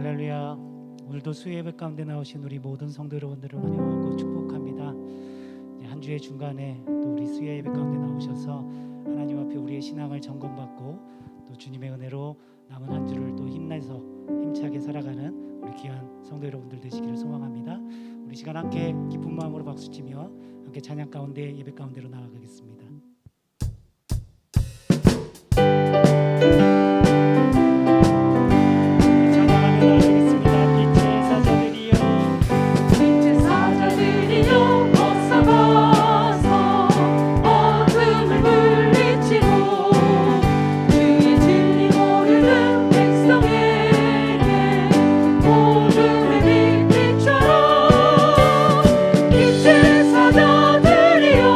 할렐루야. 오늘도 수요 예배 가운데 나오신 우리 모든 성도 여러분들을 환영하고 축복합니다. 한 주의 중간에 또 우리 수요 예배 가운데 나오셔서 하나님 앞에 우리의 신앙을 점검받고 또 주님의 은혜로 남은 한 주를 또 힘내서 힘차게 살아가는 우리 귀한 성도 여러분들 되시기를 소망합니다. 우리 시간 함께 기쁜 마음으로 박수치며 함께 찬양 가운데 예배 가운데로 나아가겠습니다. 사자들이여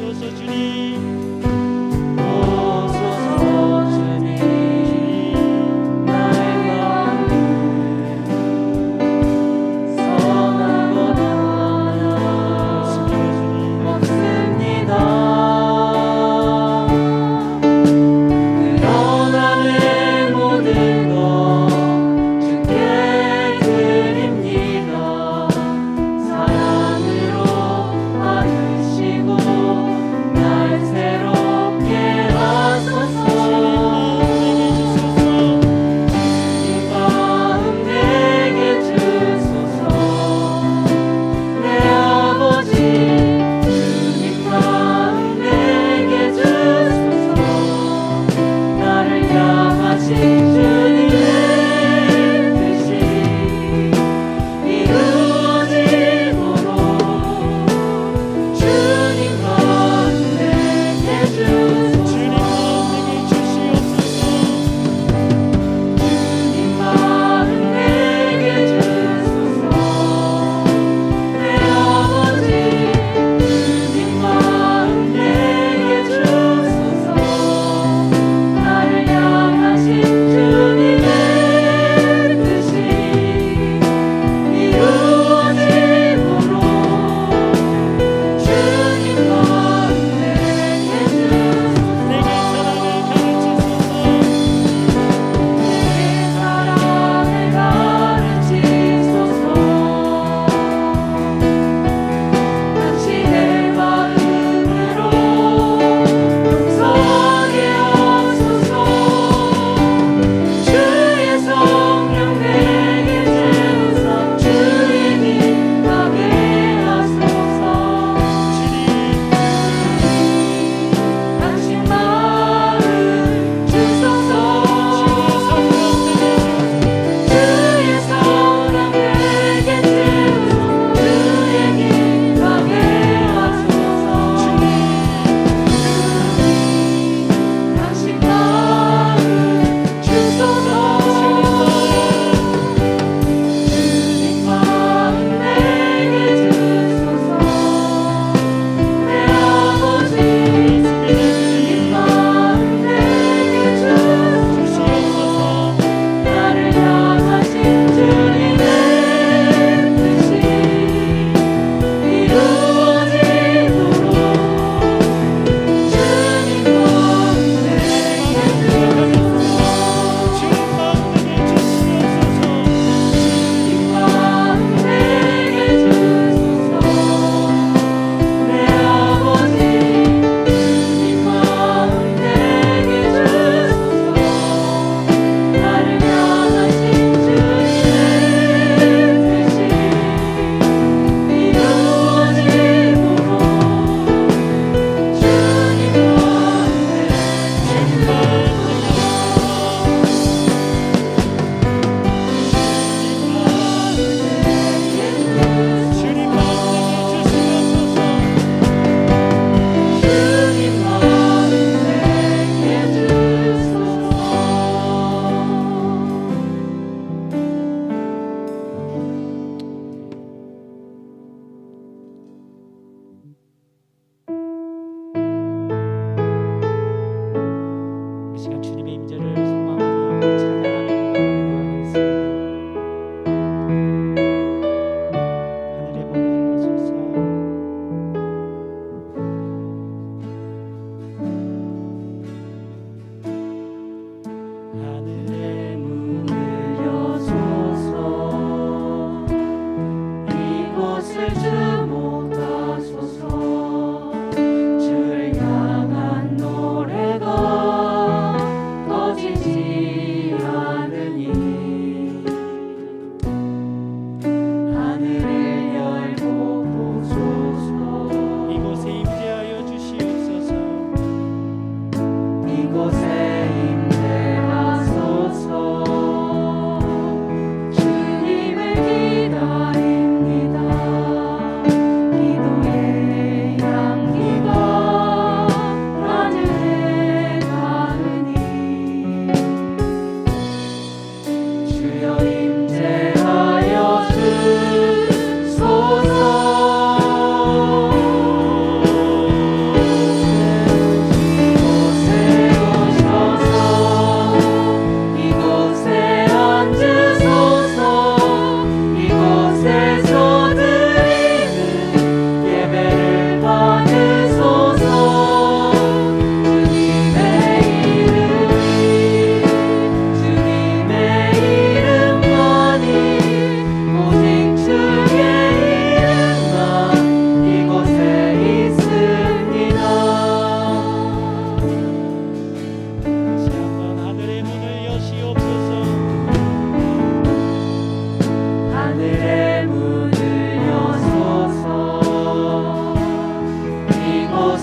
오소서 주님. 오소서 주님 나의 마음을 선한 것 하나 없습니다. 그러나 내 모든 것 주께 드립니다. 사랑으로 안으시고 날 새로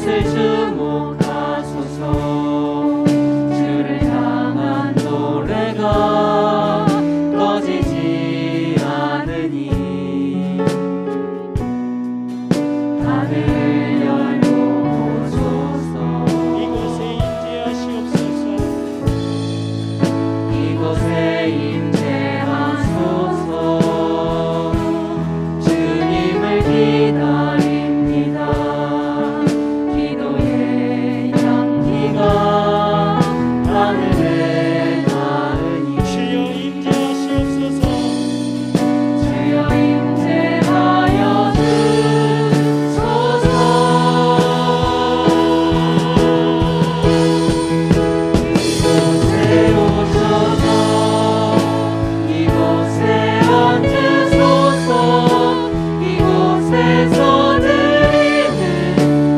그것을 주목하소서. 주를 향한 노래가 꺼지지 않으니 하늘 열고 보소서. 이곳에 임재하시옵소서. 이곳에 임재하소서. 주님을 기다립니다. 기도의 향기가 하늘에 닿으니 주여 임재하시옵소서. 주여 임재하여 주소서. 이곳에 오셔서 이곳에 앉으소서. 이곳에서 드리는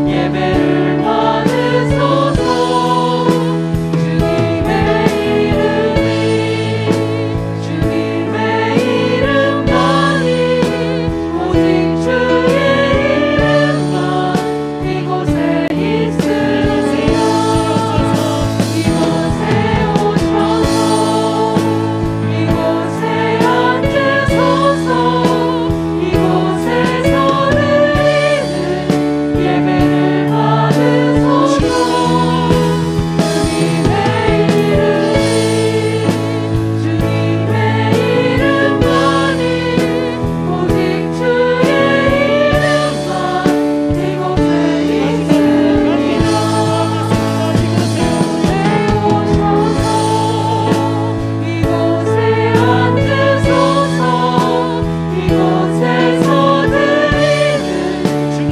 예배를 받으소서. 주님의 이름만이 오직 주의 이름만 이곳에 있으리라. 이곳에 오셔서 이곳에 앉으소서. 이곳에서 드리는 예배를 받으소서. 주님의 이름만이 오직 주의 이름만 이곳에 있으리라. 이곳에 앉으소서. 이곳에서 드리는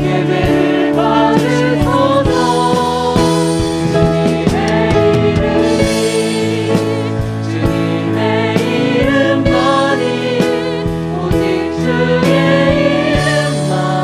예배를 받으소서. 주님의 이름만이 오직 주의 이름만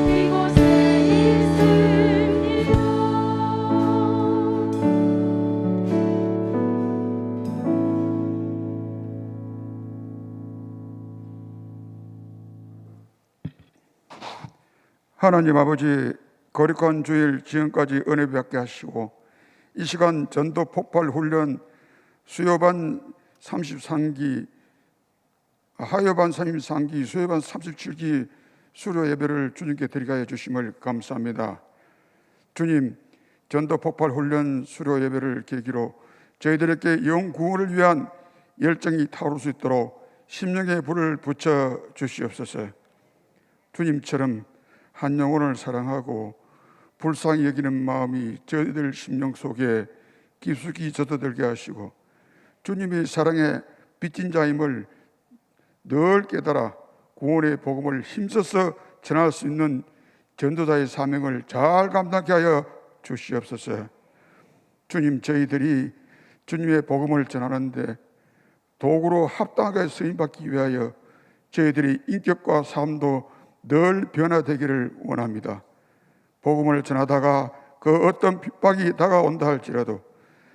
이곳에 있으리라. 하나님 아버지, 거룩한 주일 지금까지 은혜 받게 하시고 이 시간 전도 폭발 훈련 수요반 33기, 하여반 33기, 수요반 37기 수료 예배를 주님께 드리게 하여 주심을 감사합니다. 주님, 전도 폭발 훈련 수료 예배를 계기로 저희들에게 영 구원을 위한 열정이 타오를 수 있도록 심령의 불을 붙여 주시옵소서. 주님처럼 한 영혼을 사랑하고 불쌍히 여기는 마음이 저희들 심령 속에 깊숙이 젖어들게 하시고 주님이 사랑의 빚진 자임을 늘 깨달아 구원의 복음을 힘써서 전할 수 있는 전도자의 사명을 잘 감당케 하여 주시옵소서. 주님, 저희들이 주님의 복음을 전하는데 도구로 합당하게 쓰임받기 위하여 저희들이 인격과 삶도 늘 변화되기를 원합니다. 복음을 전하다가 그 어떤 핍박이 다가온다 할지라도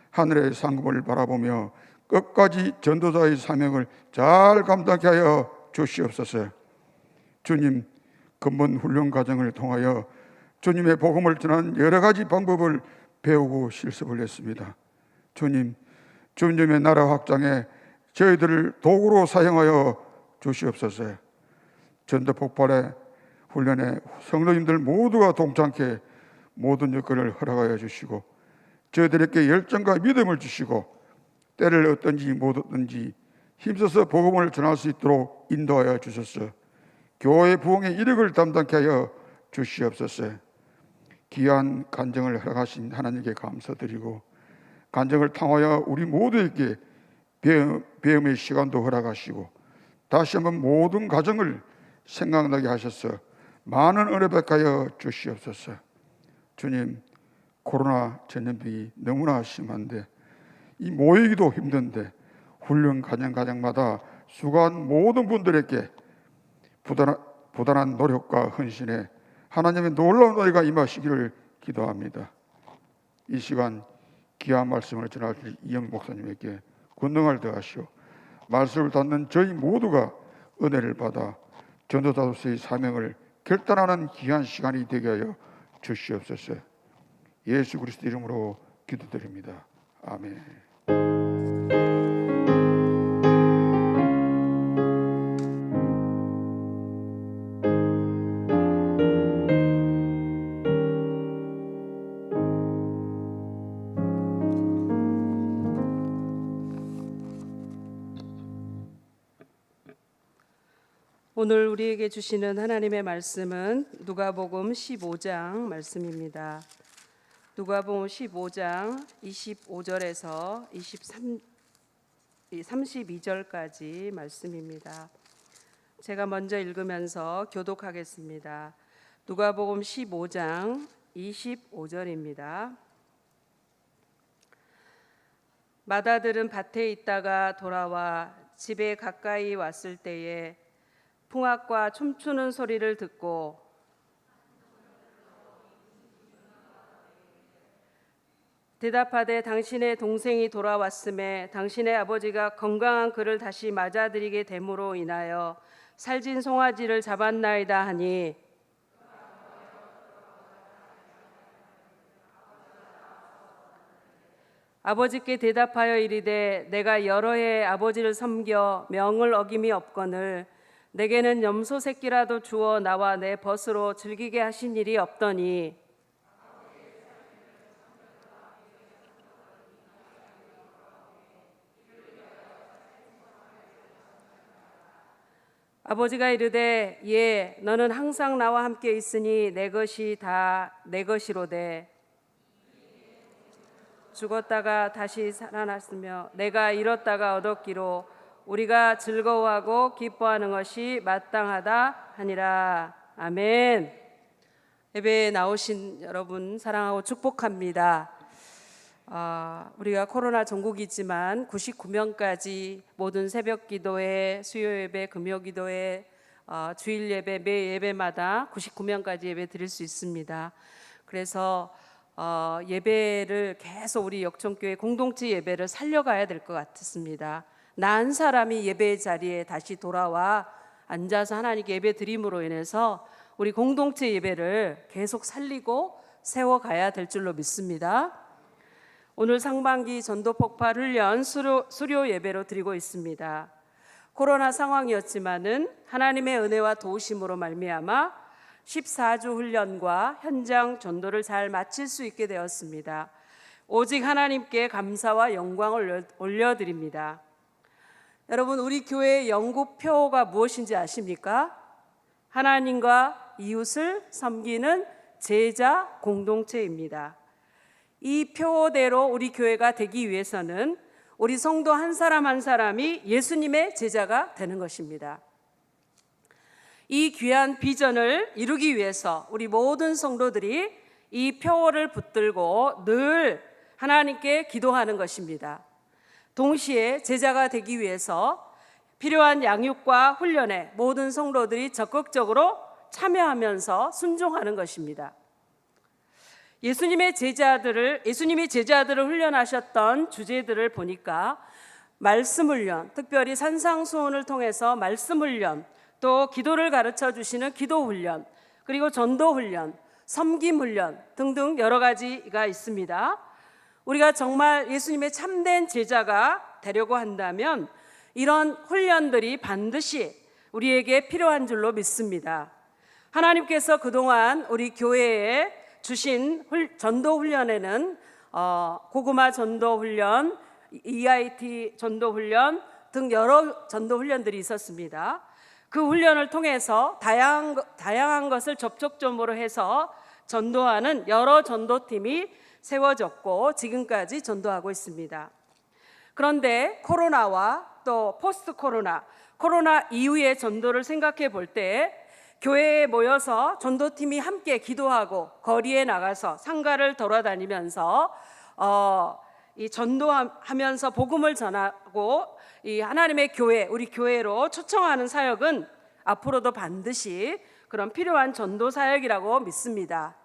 하늘의 상급을 바라보며 끝까지 전도자의 사명을 잘 감당케 하여 주시옵소서. 주님, 근본 훈련 과정을 통하여 주님의 복음을 전하는 여러 가지 방법을 배우고 실습을 했습니다. 주님, 주님의 나라 확장에 저희들을 도구로 사용하여 주시옵소서. 전도 폭발의 훈련에 성도님들 모두가 동참케 모든 여건을 허락하여 주시고 저희들에게 열정과 믿음을 주시고 때를 얻든지 못 얻든지 힘써서 복음을 전할 수 있도록 인도하여 주소서. 교회 부흥의 이력을 담당케 하여 주시옵소서. 귀한 간증을 허락하신 하나님께 감사드리고 간증을 통하여 우리 모두에게 배움의 시간도 허락하시고 다시 한번 모든 가정을 생각나게 하셔서 많은 은혜 베하여 주시옵소서. 주님, 코로나 전염병이 너무나 심한데 이 모이기도 힘든데 훈련 과정마다 수고한 모든 분들에게 부단한 노력과 헌신에 하나님의 놀라운 은혜가 임하시기를 기도합니다. 이 시간 귀한 말씀을 전하실 이영 목사님에게 권능을 더하시오. 말씀을 듣는 저희 모두가 은혜를 받아 전도자로서의 사명을 결단하는 귀한 시간이 되게 하여 주시옵소서. 예수 그리스도 이름으로 기도드립니다. 아멘. 오늘 우리에게 주시는 하나님의 말씀은 누가복음 15장 말씀입니다. 누가복음 15장 25절에서 32절까지 말씀입니다. 제가 먼저 읽으면서 교독하겠습니다. 누가복음 15장 25절입니다. 마다들은 밭에 있다가 돌아와 집에 가까이 왔을 때에 풍악과 춤추는 소리를 듣고 대답하되 당신의 동생이 돌아왔음에 당신의 아버지가 건강한 그를 다시 맞아들이게 됨으로 인하여 살진 송아지를 잡았나이다 하니 아버지께 대답하여 이르되 내가 여러 해 아버지를 섬겨 명을 어김이 없거늘 내게는 염소 새끼라도 주어 나와 내 벗으로 즐기게 하신 일이 없더니 아버지가 이르되 예 너는 항상 나와 함께 있으니 내 것이 다 내 것이로되 죽었다가 다시 살아났으며 내가 잃었다가 얻었기로 우리가 즐거워하고 기뻐하는 것이 마땅하다 하니라. 아멘. 예배에 나오신 여러분 사랑하고 축복합니다. 우리가 코로나 전국이지만 99명까지 모든 새벽 기도회, 수요 예배, 금요 기도회, 주일 예배, 매 예배마다 99명까지 예배 드릴 수 있습니다. 그래서 예배를 계속 우리 역청교회 공동체 예배를 살려가야 될 것 같습니다. 나 한 사람이 예배의 자리에 다시 돌아와 앉아서 하나님께 예배 드림으로 인해서 우리 공동체 예배를 계속 살리고 세워가야 될 줄로 믿습니다. 오늘 상반기 전도 폭발 훈련 수료 예배로 드리고 있습니다. 코로나 상황이었지만은 하나님의 은혜와 도우심으로 말미암아 14주 훈련과 현장 전도를 잘 마칠 수 있게 되었습니다. 오직 하나님께 감사와 영광을 올려드립니다. 여러분, 우리 교회의 영구표가 무엇인지 아십니까? 하나님과 이웃을 섬기는 제자 공동체입니다. 이 표대로 우리 교회가 되기 위해서는 우리 성도 한 사람 한 사람이 예수님의 제자가 되는 것입니다. 이 귀한 비전을 이루기 위해서 우리 모든 성도들이 이 표를 붙들고 늘 하나님께 기도하는 것입니다. 동시에 제자가 되기 위해서 필요한 양육과 훈련에 모든 성도들이 적극적으로 참여하면서 순종하는 것입니다. 예수님이 제자들을 훈련하셨던 주제들을 보니까 말씀 훈련, 특별히 산상수훈을 통해서 말씀 훈련, 또 기도를 가르쳐 주시는 기도 훈련, 그리고 전도 훈련, 섬김 훈련 등등 여러 가지가 있습니다. 우리가 정말 예수님의 참된 제자가 되려고 한다면 이런 훈련들이 반드시 우리에게 필요한 줄로 믿습니다. 하나님께서 그동안 우리 교회에 주신 전도 훈련에는 고구마 전도 훈련, EIT 전도 훈련 등 여러 전도 훈련들이 있었습니다. 그 훈련을 통해서 다양한 것을 접촉점으로 해서 전도하는 여러 전도팀이 세워졌고 지금까지 전도하고 있습니다. 그런데 코로나와 또 포스트 코로나 이후의 전도를 생각해 볼 때 교회에 모여서 전도팀이 함께 기도하고 거리에 나가서 상가를 돌아다니면서 이 전도하면서 복음을 전하고 이 하나님의 교회, 우리 교회로 초청하는 사역은 앞으로도 반드시 그런 필요한 전도 사역이라고 믿습니다.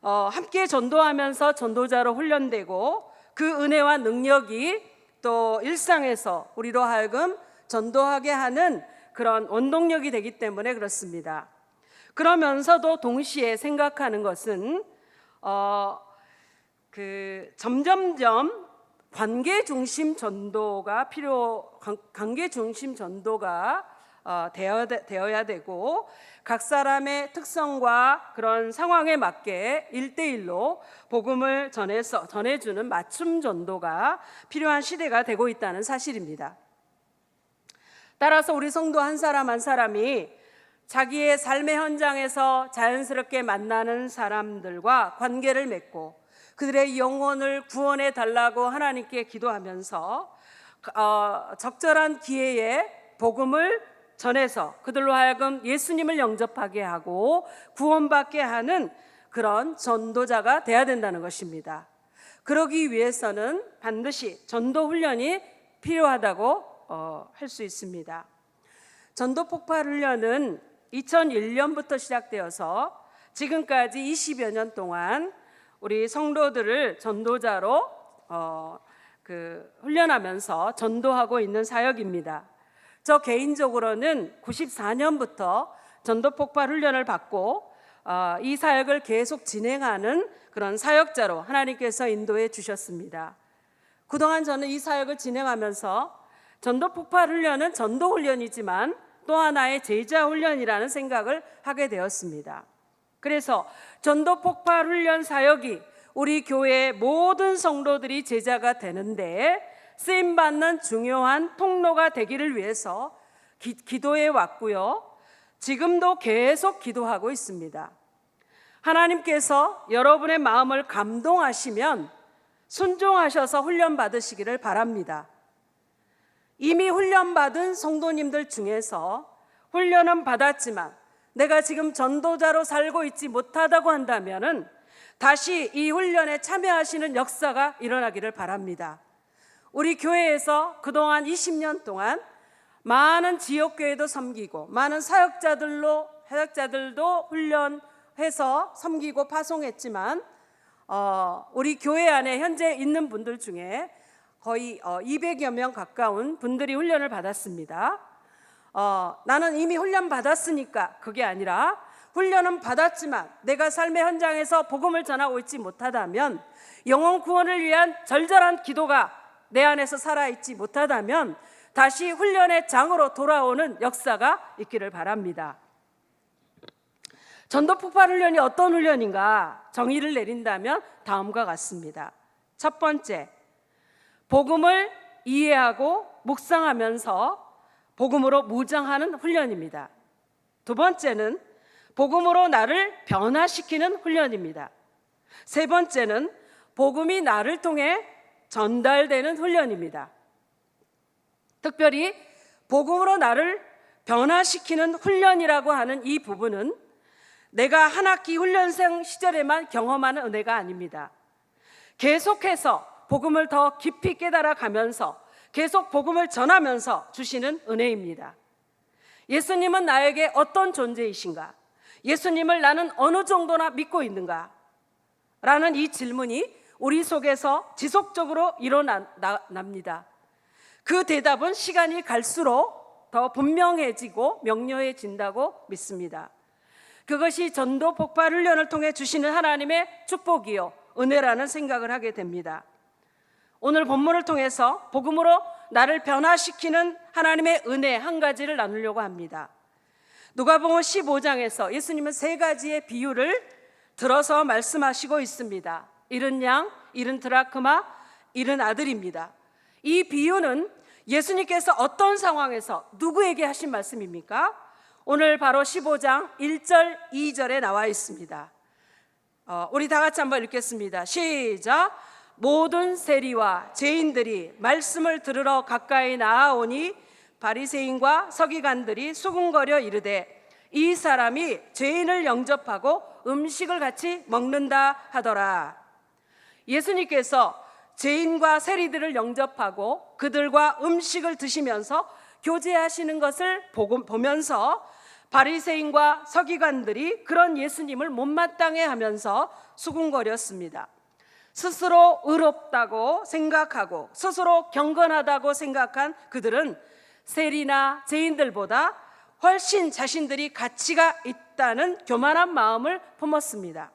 함께 전도하면서 전도자로 훈련되고 그 은혜와 능력이 또 일상에서 우리로 하여금 전도하게 하는 그런 원동력이 되기 때문에 그렇습니다. 그러면서도 동시에 생각하는 것은 점점점 관계 중심 전도가 관계 중심 전도가 되어야 되고, 각 사람의 특성과 그런 상황에 맞게 1대1로 복음을 전해주는 맞춤 전도가 필요한 시대가 되고 있다는 사실입니다. 따라서 우리 성도 한 사람 한 사람이 자기의 삶의 현장에서 자연스럽게 만나는 사람들과 관계를 맺고 그들의 영혼을 구원해 달라고 하나님께 기도하면서 적절한 기회에 복음을 전해서 그들로 하여금 예수님을 영접하게 하고 구원받게 하는 그런 전도자가 돼야 된다는 것입니다. 그러기 위해서는 반드시 전도 훈련이 필요하다고 할 수 있습니다. 전도 폭발 훈련은 2001년부터 시작되어서 지금까지 20여 년 동안 우리 성도들을 전도자로 훈련하면서 전도하고 있는 사역입니다. 저 개인적으로는 94년부터 전도 폭발 훈련을 받고 이 사역을 계속 진행하는 그런 사역자로 하나님께서 인도해 주셨습니다. 그동안 저는 이 사역을 진행하면서 전도 폭발 훈련은 전도 훈련이지만 또 하나의 제자 훈련이라는 생각을 하게 되었습니다. 그래서 전도 폭발 훈련 사역이 우리 교회의 모든 성도들이 제자가 되는데 쓰임 받는 중요한 통로가 되기를 위해서 기도해 왔고요. 지금도 계속 기도하고 있습니다. 하나님께서 여러분의 마음을 감동하시면 순종하셔서 훈련 받으시기를 바랍니다. 이미 훈련받은 성도님들 중에서 훈련은 받았지만 내가 지금 전도자로 살고 있지 못하다고 한다면은 다시 이 훈련에 참여하시는 역사가 일어나기를 바랍니다. 우리 교회에서 그동안 20년 동안 많은 지역교회도 섬기고 많은 사역자들도 훈련해서 섬기고 파송했지만 우리 교회 안에 현재 있는 분들 중에 거의 200여 명 가까운 분들이 훈련을 받았습니다. 나는 이미 훈련 받았으니까 그게 아니라 훈련은 받았지만 내가 삶의 현장에서 복음을 전하고 있지 못하다면, 영혼 구원을 위한 절절한 기도가 내 안에서 살아있지 못하다면 다시 훈련의 장으로 돌아오는 역사가 있기를 바랍니다. 전도 폭발 훈련이 어떤 훈련인가 정의를 내린다면 다음과 같습니다. 첫 번째, 복음을 이해하고 묵상하면서 복음으로 무장하는 훈련입니다. 두 번째는 복음으로 나를 변화시키는 훈련입니다. 세 번째는 복음이 나를 통해 전달되는 훈련입니다. 특별히 복음으로 나를 변화시키는 훈련이라고 하는 이 부분은 내가 한 학기 훈련생 시절에만 경험하는 은혜가 아닙니다. 계속해서 복음을 더 깊이 깨달아 가면서 계속 복음을 전하면서 주시는 은혜입니다. 예수님은 나에게 어떤 존재이신가? 예수님을 나는 어느 정도나 믿고 있는가? 라는 이 질문이 우리 속에서 지속적으로 일어납니다. 그 대답은 시간이 갈수록 더 분명해지고 명료해진다고 믿습니다. 그것이 전도 폭발 훈련을 통해 주시는 하나님의 축복이요 은혜라는 생각을 하게 됩니다. 오늘 본문을 통해서 복음으로 나를 변화시키는 하나님의 은혜 한 가지를 나누려고 합니다. 누가복음 15장에서 예수님은 세 가지의 비유를 들어서 말씀하시고 있습니다. 잃은 양, 잃은 드라크마, 잃은 아들입니다. 이 비유는 예수님께서 어떤 상황에서 누구에게 하신 말씀입니까? 오늘 바로 15장 1절, 2절에 나와 있습니다. 우리 다 같이 한번 읽겠습니다. 시작! 모든 세리와 죄인들이 말씀을 들으러 가까이 나아오니 바리새인과 서기관들이 수군거려 이르되 이 사람이 죄인을 영접하고 음식을 같이 먹는다 하더라. 예수님께서 죄인과 세리들을 영접하고 그들과 음식을 드시면서 교제하시는 것을 보면서 바리새인과 서기관들이 그런 예수님을 못마땅해 하면서 수군거렸습니다. 스스로 의롭다고 생각하고 스스로 경건하다고 생각한 그들은 세리나 죄인들보다 훨씬 자신들이 가치가 있다는 교만한 마음을 품었습니다.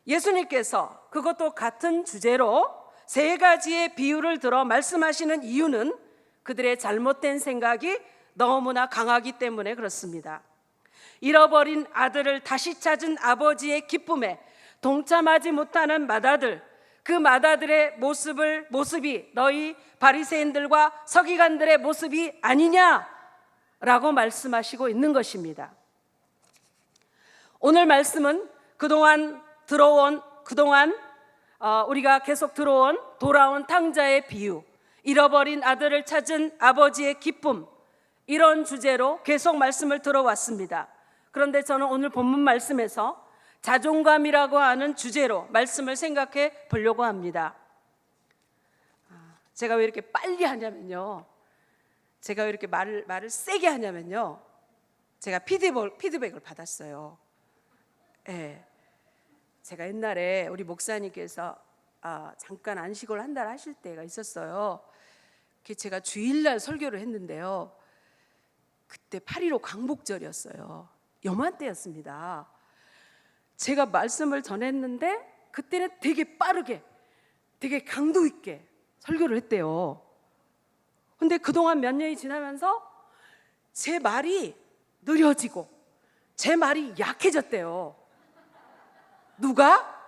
예수님께서 그것도 같은 주제로 3가지의 비유를 들어 말씀하시는 이유는 그들의 잘못된 생각이 너무나 강하기 때문에 그렇습니다. 잃어버린 아들을 다시 찾은 아버지의 기쁨에 동참하지 못하는 맏아들, 그 맏아들의 모습이 너희 바리새인들과 서기관들의 모습이 아니냐라고 말씀하시고 있는 것입니다. 오늘 말씀은 그동안 우리가 계속 들어온 돌아온 탕자의 비유, 잃어버린 아들을 찾은 아버지의 기쁨, 이런 주제로 계속 말씀을 들어왔습니다. 그런데 저는 오늘 본문 말씀에서 자존감이라고 하는 주제로 말씀을 생각해 보려고 합니다. 제가 왜 이렇게 빨리 하냐면요, 제가 왜 이렇게 말을 세게 하냐면요, 제가 피드백을 받았어요. 네. 제가 옛날에 우리 목사님께서 잠깐 안식을 한 달 하실 때가 있었어요. 제가 주일날 설교를 했는데요, 그때 8.15 광복절이었어요. 요맘때였습니다. 제가 말씀을 전했는데 그때는 되게 빠르게, 되게 강도 있게 설교를 했대요. 근데 그동안 몇 년이 지나면서 제 말이 느려지고 제 말이 약해졌대요. 누가?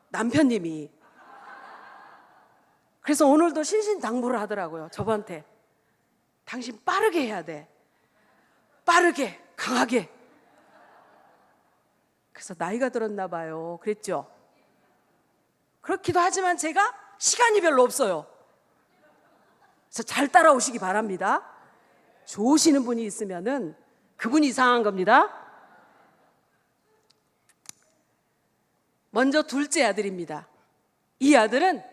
남편님이. 그래서 오늘도 신신당부를 하더라고요, 저한테. 당신 빠르게 해야 돼. 빠르게, 강하게. 그래서 나이가 들었나 봐요. 그랬죠? 그렇기도 하지만 제가 시간이 별로 없어요. 그래서 잘 따라오시기 바랍니다. 좋으시는 분이 있으면은 그분이 이상한 겁니다. 먼저 둘째 아들입니다. 이 아들은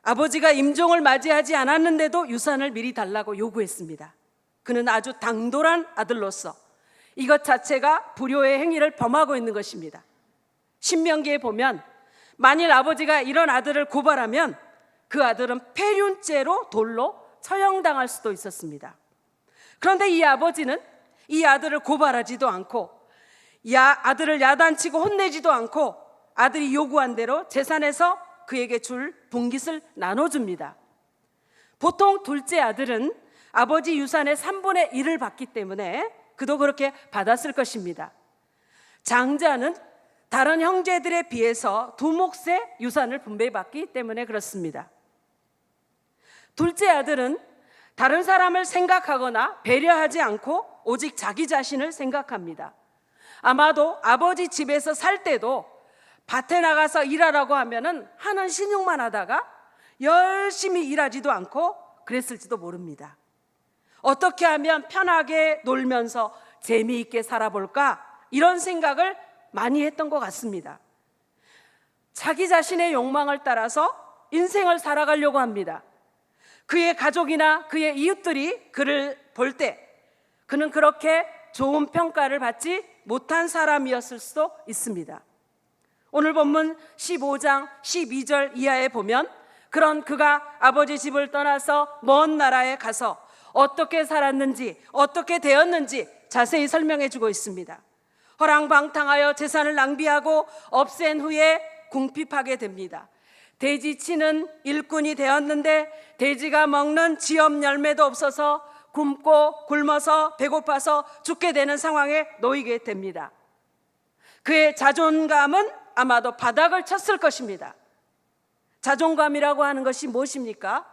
아버지가 임종을 맞이하지 않았는데도 유산을 미리 달라고 요구했습니다. 그는 아주 당돌한 아들로서 이것 자체가 불효의 행위를 범하고 있는 것입니다. 신명기에 보면 만일 아버지가 이런 아들을 고발하면 그 아들은 폐륜죄로 돌로 처형당할 수도 있었습니다. 그런데 이 아버지는 이 아들을 고발하지도 않고 아들을 야단치고 혼내지도 않고 아들이 요구한 대로 재산에서 그에게 줄 분깃을 나눠줍니다. 보통 둘째 아들은 아버지 유산의 3분의 1을 받기 때문에 그도 그렇게 받았을 것입니다. 장자는 다른 형제들에 비해서 2몫의 유산을 분배받기 때문에 그렇습니다. 둘째 아들은 다른 사람을 생각하거나 배려하지 않고 오직 자기 자신을 생각합니다. 아마도 아버지 집에서 살 때도 밭에 나가서 일하라고 하면은 하는 신용만 하다가 열심히 일하지도 않고 그랬을지도 모릅니다. 어떻게 하면 편하게 놀면서 재미있게 살아볼까, 이런 생각을 많이 했던 것 같습니다. 자기 자신의 욕망을 따라서 인생을 살아가려고 합니다. 그의 가족이나 그의 이웃들이 그를 볼 때 그는 그렇게 좋은 평가를 받지 못한 사람이었을 수도 있습니다. 오늘 본문 15장 12절 이하에 보면 그런 그가 아버지 집을 떠나서 먼 나라에 가서 어떻게 살았는지, 어떻게 되었는지 자세히 설명해 주고 있습니다. 허랑방탕하여 재산을 낭비하고 없앤 후에 궁핍하게 됩니다. 돼지치는 일꾼이 되었는데 돼지가 먹는 지업 열매도 없어서 굶고 굶어서 배고파서 죽게 되는 상황에 놓이게 됩니다. 그의 자존감은 아마도 바닥을 쳤을 것입니다. 자존감이라고 하는 것이 무엇입니까?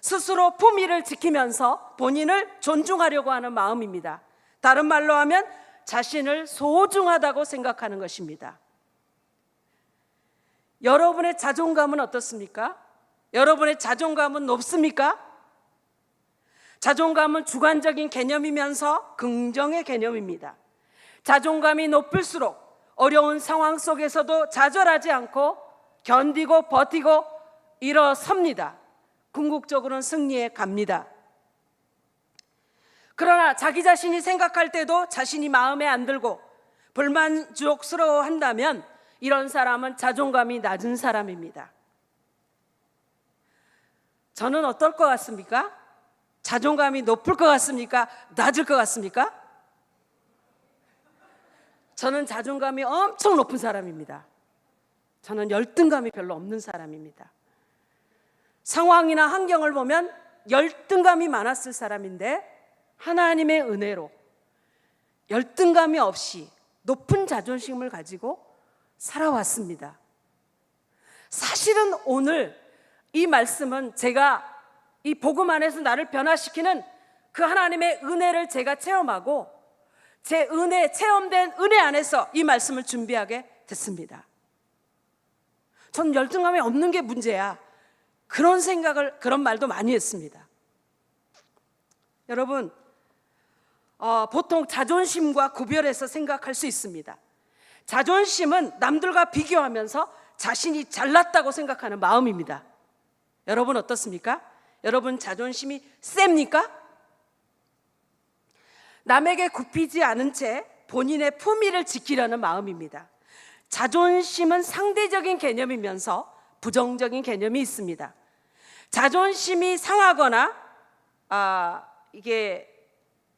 스스로 품위를 지키면서 본인을 존중하려고 하는 마음입니다. 다른 말로 하면 자신을 소중하다고 생각하는 것입니다. 여러분의 자존감은 어떻습니까? 여러분의 자존감은 높습니까? 자존감은 주관적인 개념이면서 긍정의 개념입니다. 자존감이 높을수록 어려운 상황 속에서도 좌절하지 않고 견디고 버티고 일어섭니다. 궁극적으로는 승리에 갑니다. 그러나 자기 자신이 생각할 때도 자신이 마음에 안 들고 불만족스러워한다면 이런 사람은 자존감이 낮은 사람입니다. 저는 어떨 것 같습니까? 자존감이 높을 것 같습니까? 낮을 것 같습니까? 저는 자존감이 엄청 높은 사람입니다. 저는 열등감이 별로 없는 사람입니다. 상황이나 환경을 보면 열등감이 많았을 사람인데 하나님의 은혜로 열등감이 없이 높은 자존심을 가지고 살아왔습니다. 사실은 오늘 이 말씀은 제가 이 복음 안에서 나를 변화시키는 그 하나님의 은혜를 제가 체험하고 제 은혜, 체험된 은혜 안에서 이 말씀을 준비하게 됐습니다. 전 열등감이 없는 게 문제야. 그런 생각을, 그런 말도 많이 했습니다. 여러분, 보통 자존심과 구별해서 생각할 수 있습니다. 자존심은 남들과 비교하면서 자신이 잘났다고 생각하는 마음입니다. 여러분 어떻습니까? 여러분 자존심이 셉니까? 남에게 굽히지 않은 채 본인의 품위를 지키려는 마음입니다. 자존심은 상대적인 개념이면서 부정적인 개념이 있습니다. 자존심이 상하거나 이게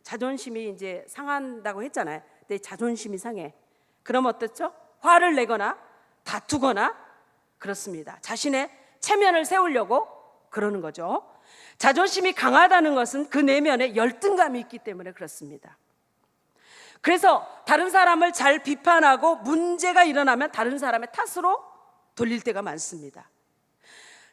자존심이 이제 상한다고 했잖아요. 내 자존심이 상해. 그럼 어떻죠? 화를 내거나 다투거나 그렇습니다. 자신의 체면을 세우려고 그러는 거죠. 자존심이 강하다는 것은 그 내면에 열등감이 있기 때문에 그렇습니다. 그래서 다른 사람을 잘 비판하고 문제가 일어나면 다른 사람의 탓으로 돌릴 때가 많습니다.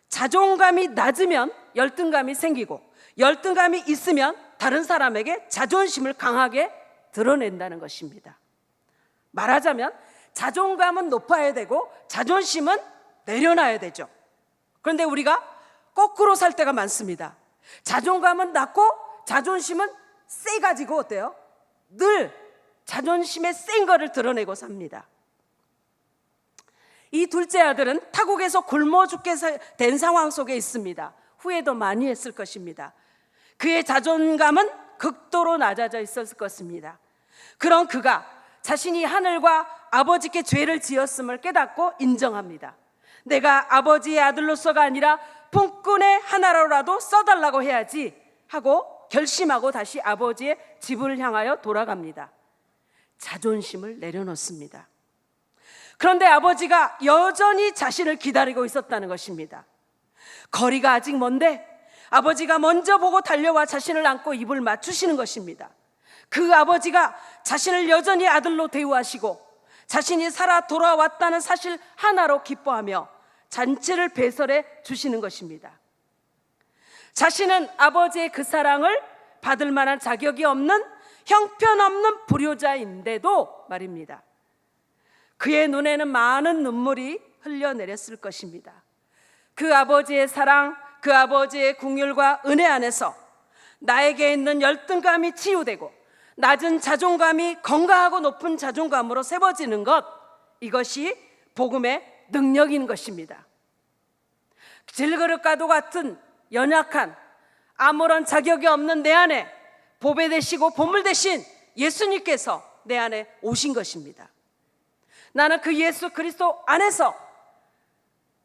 자존감이 낮으면 열등감이 생기고 열등감이 있으면 다른 사람에게 자존심을 강하게 드러낸다는 것입니다. 말하자면 자존감은 높아야 되고 자존심은 내려놔야 되죠. 그런데 우리가 거꾸로 살 때가 많습니다. 자존감은 낮고 자존심은 세가지고 어때요? 늘 자존심의 센 거를 드러내고 삽니다. 이 둘째 아들은 타국에서 굶어 죽게 된 상황 속에 있습니다. 후회도 많이 했을 것입니다. 그의 자존감은 극도로 낮아져 있었을 것입니다. 그런 그가 자신이 하늘과 아버지께 죄를 지었음을 깨닫고 인정합니다. 내가 아버지의 아들로서가 아니라 품꾼의 하나로라도 써달라고 해야지 하고 결심하고 다시 아버지의 집을 향하여 돌아갑니다. 자존심을 내려놓습니다. 그런데 아버지가 여전히 자신을 기다리고 있었다는 것입니다. 거리가 아직 먼데 아버지가 먼저 보고 달려와 자신을 안고 입을 맞추시는 것입니다. 그 아버지가 자신을 여전히 아들로 대우하시고 자신이 살아 돌아왔다는 사실 하나로 기뻐하며 잔치를 배설해 주시는 것입니다. 자신은 아버지의 그 사랑을 받을 만한 자격이 없는 형편없는 불효자인데도 말입니다. 그의 눈에는 많은 눈물이 흘려내렸을 것입니다. 그 아버지의 사랑, 그 아버지의 긍휼과 은혜 안에서 나에게 있는 열등감이 치유되고 낮은 자존감이 건강하고 높은 자존감으로 세워지는 것, 이것이 복음의 능력인 것입니다. 질그릇과도 같은 연약한 아무런 자격이 없는 내 안에 보배 되시고 보물 되신 예수님께서 내 안에 오신 것입니다. 나는 그 예수 그리스도 안에서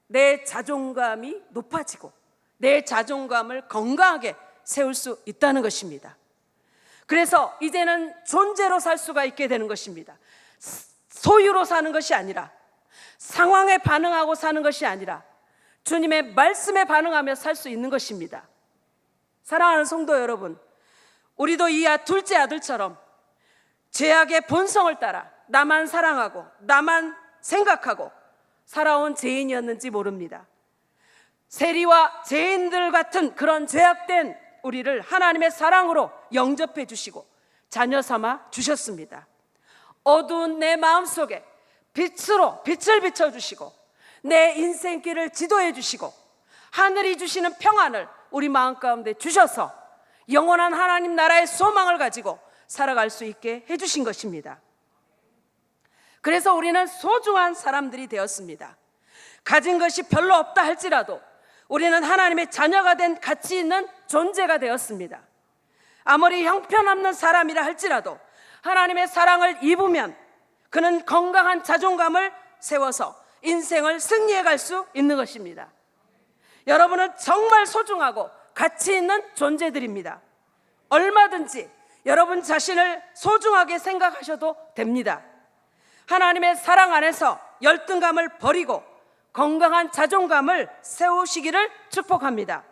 내 자존감이 높아지고 내 자존감을 건강하게 세울 수 있다는 것입니다. 그래서 이제는 존재로 살 수가 있게 되는 것입니다. 소유로 사는 것이 아니라, 상황에 반응하고 사는 것이 아니라 주님의 말씀에 반응하며 살 수 있는 것입니다. 사랑하는 성도 여러분, 우리도 이 둘째 아들처럼 죄악의 본성을 따라 나만 사랑하고 나만 생각하고 살아온 죄인이었는지 모릅니다. 세리와 죄인들 같은 그런 죄악된 우리를 하나님의 사랑으로 영접해 주시고 자녀 삼아 주셨습니다. 어두운 내 마음속에 빛으로 빛을 비춰주시고 내 인생길을 지도해 주시고 하늘이 주시는 평안을 우리 마음 가운데 주셔서 영원한 하나님 나라의 소망을 가지고 살아갈 수 있게 해주신 것입니다. 그래서 우리는 소중한 사람들이 되었습니다. 가진 것이 별로 없다 할지라도 우리는 하나님의 자녀가 된 가치 있는 존재가 되었습니다. 아무리 형편없는 사람이라 할지라도 하나님의 사랑을 입으면 그는 건강한 자존감을 세워서 인생을 승리해 갈 수 있는 것입니다. 여러분은 정말 소중하고 가치 있는 존재들입니다. 얼마든지 여러분 자신을 소중하게 생각하셔도 됩니다. 하나님의 사랑 안에서 열등감을 버리고 건강한 자존감을 세우시기를 축복합니다.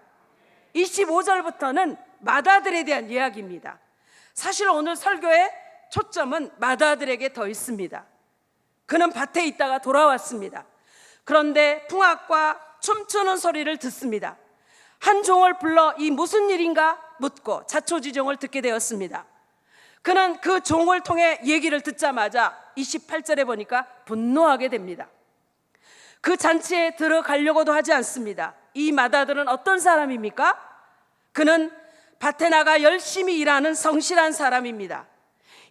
25절부터는 맏아들에 대한 이야기입니다. 사실 오늘 설교의 초점은 맏아들에게 더 있습니다. 그는 밭에 있다가 돌아왔습니다. 그런데 풍악과 춤추는 소리를 듣습니다. 한 종을 불러 이 무슨 일인가 묻고 자초지종을 듣게 되었습니다. 그는 그 종을 통해 얘기를 듣자마자 28절에 보니까 분노하게 됩니다. 그 잔치에 들어가려고도 하지 않습니다. 이 맏아들은 어떤 사람입니까? 그는 밭에 나가 열심히 일하는 성실한 사람입니다.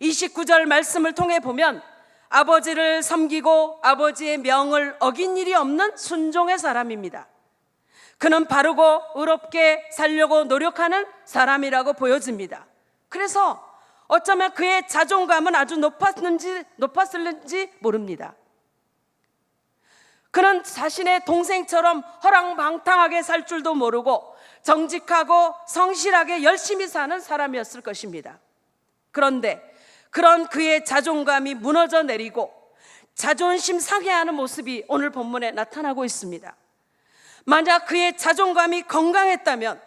29절 말씀을 통해 보면 아버지를 섬기고 아버지의 명을 어긴 일이 없는 순종의 사람입니다. 그는 바르고 의롭게 살려고 노력하는 사람이라고 보여집니다. 그래서 어쩌면 그의 자존감은 아주 높았을는지 모릅니다. 그는 자신의 동생처럼 허랑방탕하게 살 줄도 모르고 정직하고 성실하게 열심히 사는 사람이었을 것입니다. 그런데 그런 그의 자존감이 무너져 내리고 자존심 상해하는 모습이 오늘 본문에 나타나고 있습니다. 만약 그의 자존감이 건강했다면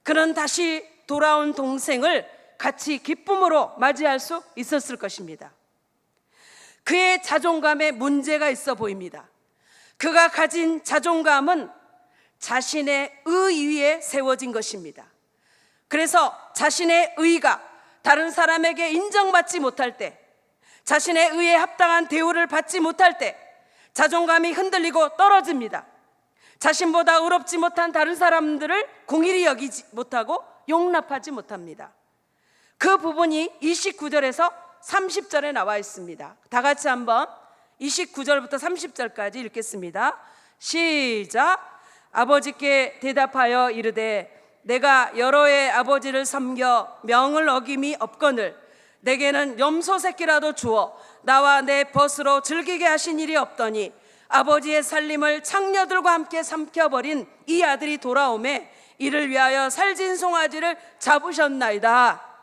그는 다시 돌아온 동생을 같이 기쁨으로 맞이할 수 있었을 것입니다. 그의 자존감에 문제가 있어 보입니다. 그가 가진 자존감은 자신의 의 위에 세워진 것입니다. 그래서 자신의 의가 다른 사람에게 인정받지 못할 때, 자신의 의에 합당한 대우를 받지 못할 때 자존감이 흔들리고 떨어집니다. 자신보다 의롭지 못한 다른 사람들을 공일히 여기지 못하고 용납하지 못합니다. 그 부분이 29절에서 30절에 나와 있습니다. 다 같이 한번 29절부터 30절까지 읽겠습니다. 시작. 아버지께 대답하여 이르되 내가 여러 해 아버지를 섬겨 명을 어김이 없거늘 내게는 염소 새끼라도 주어 나와 내 벗으로 즐기게 하신 일이 없더니 아버지의 살림을 창녀들과 함께 삼켜버린 이 아들이 돌아오매 이를 위하여 살진 송아지를 잡으셨나이다.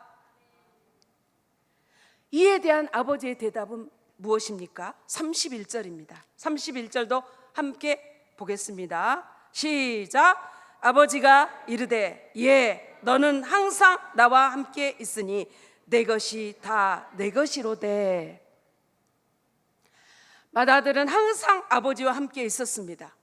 이에 대한 아버지의 대답은 무엇입니까? 31절입니다. 31절도 함께 보겠습니다. 시작. 아버지가 이르되 예 너는 항상 나와 함께 있으니 내 것이 다 내 것이로되. 맏아들은 항상 아버지와 함께 있었습니다.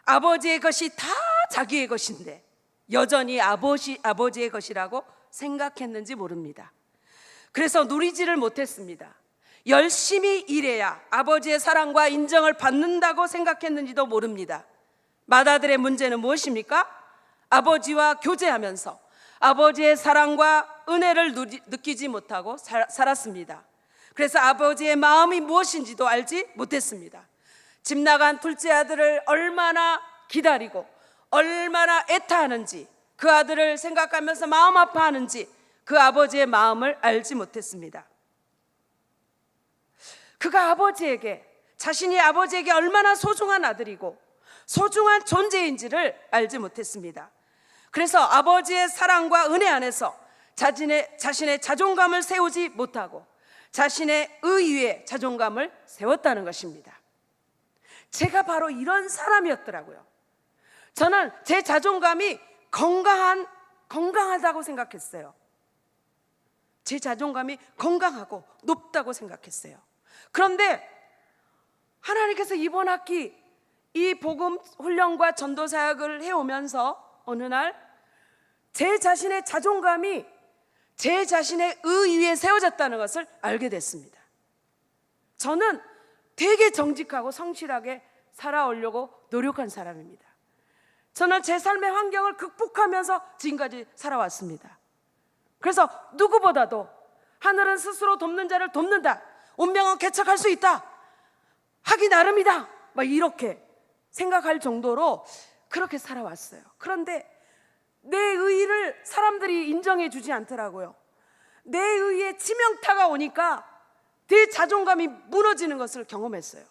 아버지의 것이 다 자기의 것인데 여전히 아버지의 것이라고 생각했는지 모릅니다. 그래서 누리지를 못했습니다. 열심히 일해야 아버지의 사랑과 인정을 받는다고 생각했는지도 모릅니다. 맏아들의 문제는 무엇입니까? 아버지와 교제하면서 아버지의 사랑과 은혜를 느끼지 못하고 살았습니다. 그래서 아버지의 마음이 무엇인지도 알지 못했습니다. 집 나간 둘째 아들을 얼마나 기다리고 얼마나 애타하는지, 그 아들을 생각하면서 마음 아파하는지 그 아버지의 마음을 알지 못했습니다. 그가 자신이 아버지에게 얼마나 소중한 아들이고 소중한 존재인지를 알지 못했습니다. 그래서 아버지의 사랑과 은혜 안에서 자신의 자존감을 세우지 못하고 자신의 의 위에 자존감을 세웠다는 것입니다. 제가 바로 이런 사람이었더라고요. 저는 제 자존감이 건강하다고 생각했어요. 제 자존감이 건강하고 높다고 생각했어요. 그런데 하나님께서 이번 학기 이 복음 훈련과 전도 사역을 해오면서 어느 날 제 자신의 자존감이 제 자신의 의 위에 세워졌다는 것을 알게 됐습니다. 저는 되게 정직하고 성실하게 살아오려고 노력한 사람입니다. 저는 제 삶의 환경을 극복하면서 지금까지 살아왔습니다. 그래서 누구보다도 하늘은 스스로 돕는 자를 돕는다, 운명은 개척할 수 있다, 하기 나름이다, 막 이렇게 생각할 정도로 그렇게 살아왔어요. 그런데 내 의의를 사람들이 인정해 주지 않더라고요. 내 의의에 치명타가 오니까 내 자존감이 무너지는 것을 경험했어요.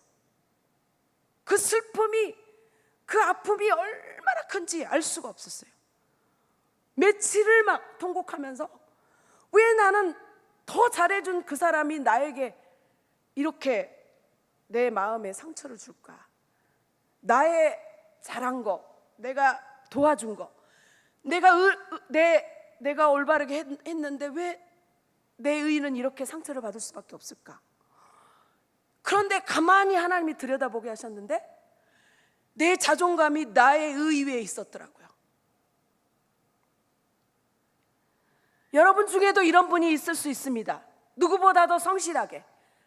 그 슬픔이, 그 아픔이 얼마나 큰지 알 수가 없었어요. 며칠을 막 통곡하면서 왜 나는 더 잘해준 그 사람이 나에게 이렇게 내 마음에 상처를 줄까? 나의 잘한 거, 내가 도와준 거, 내가 올바르게 했는데 왜 내 의의는 이렇게 상처를 받을 수밖에 없을까? 그런데 가만히 하나님이 들여다보게 하셨는데 내 자존감이 나의 의의 위에 있었더라고요. 여러분 중에도 이런 분이 있을 수 있습니다. 누구보다도 성실하게,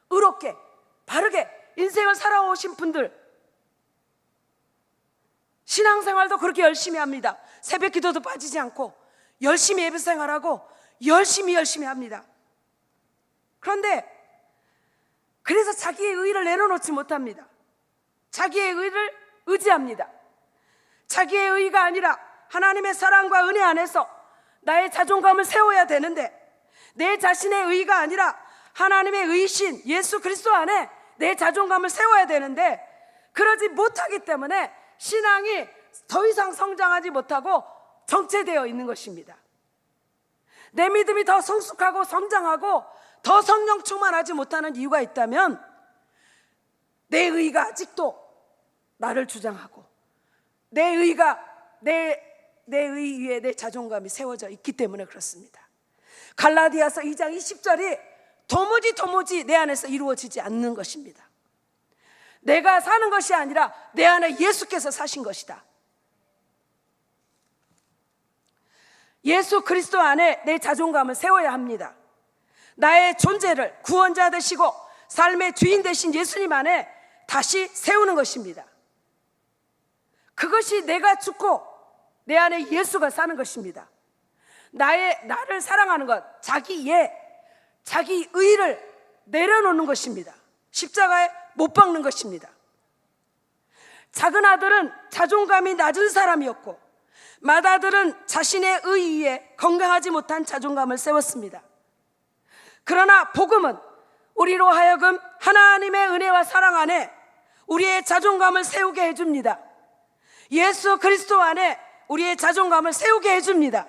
의롭게, 바르게 인생을 살아오신 분들, 신앙생활도 그렇게 열심히 합니다. 새벽 기도도 빠지지 않고 열심히 예배 생활하고 열심히 합니다. 그런데 그래서 자기의 의의를 내려놓지 못합니다. 자기의 의의를 의지합니다. 자기의 의의가 아니라 하나님의 사랑과 은혜 안에서 나의 자존감을 세워야 되는데, 내 자신의 의의가 아니라 하나님의 의신 예수 그리스도 안에 내 자존감을 세워야 되는데 그러지 못하기 때문에 신앙이 더 이상 성장하지 못하고 정체되어 있는 것입니다. 내 믿음이 더 성숙하고 성장하고 더 성령 충만하지 못하는 이유가 있다면 내 의의가 아직도 나를 주장하고 내 의의가 내 의의 위에 내 자존감이 세워져 있기 때문에 그렇습니다. 갈라디아서 2장 20절이 도무지 내 안에서 이루어지지 않는 것입니다. 내가 사는 것이 아니라 내 안에 예수께서 사신 것이다. 예수 그리스도 안에 내 자존감을 세워야 합니다. 나의 존재를 구원자 되시고 삶의 주인 되신 예수님 안에 다시 세우는 것입니다. 그것이 내가 죽고 내 안에 예수가 사는 것입니다. 나를 사랑하는 것, 자기 의를 내려놓는 것입니다. 십자가에 못 박는 것입니다. 작은 아들은 자존감이 낮은 사람이었고 맏아들은 자신의 의의에 건강하지 못한 자존감을 세웠습니다. 그러나 복음은 우리로 하여금 하나님의 은혜와 사랑 안에 우리의 자존감을 세우게 해줍니다. 예수 그리스도 안에 우리의 자존감을 세우게 해줍니다.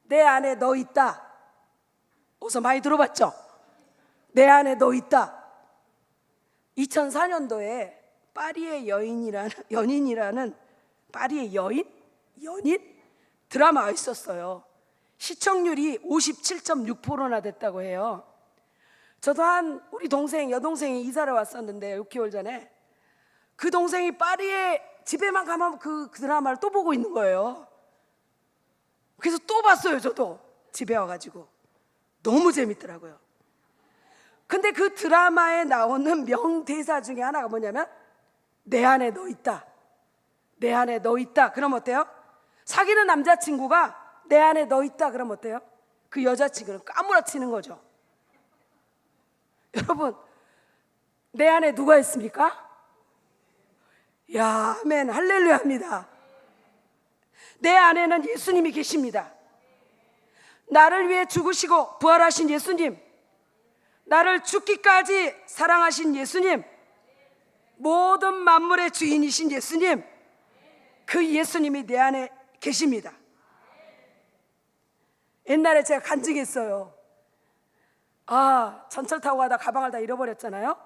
내 안에 너 있다. 어서 많이 들어봤죠? 내 안에 너 있다. 2004년도에 파리의 연인이라는 파리의 연인 드라마가 있었어요. 시청률이 57.6%나 됐다고 해요. 저도 우리 여동생이 이사를 왔었는데 6개월 전에 그 동생이 파리에 집에만 가면 그 드라마를 또 보고 있는 거예요. 그래서 또 봤어요. 저도 집에 와가지고 너무 재밌더라고요. 근데 그 드라마에 나오는 명대사 중에 하나가 뭐냐면 내 안에 너 있다. 내 안에 너 있다. 그럼 어때요? 사귀는 남자친구가 내 안에 너 있다. 그럼 어때요? 그 여자친구는 까무라치는 거죠. 여러분, 내 안에 누가 있습니까? 야, 아멘, 할렐루야 합니다. 내 안에는 예수님이 계십니다. 나를 위해 죽으시고 부활하신 예수님, 나를 죽기까지 사랑하신 예수님, 모든 만물의 주인이신 예수님, 그 예수님이 내 안에 계십니다. 옛날에 제가 간증했어요. 전철 타고 가다 가방을 다 잃어버렸잖아요.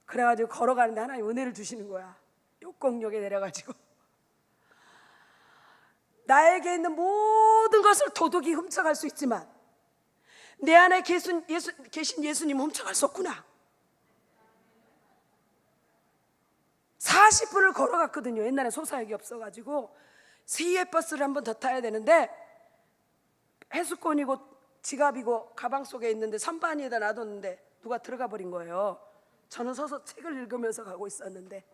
그래가지고 걸어가는데 하나님 은혜를 주시는 거야. 욕곡역에 내려가지고 나에게 있는 모든 것을 도둑이 훔쳐갈 수 있지만 내 안에 계신 예수님 훔쳐갈 수 없구나. 40분을 걸어갔거든요. 옛날에 소사역이 없어가지고 시외버스를 한 번 더 타야 되는데 해수권이고 지갑이고 가방 속에 있는데 선반위에다 놔뒀는데 누가 들어가 버린 거예요. 저는 서서 책을 읽으면서 가고 있었는데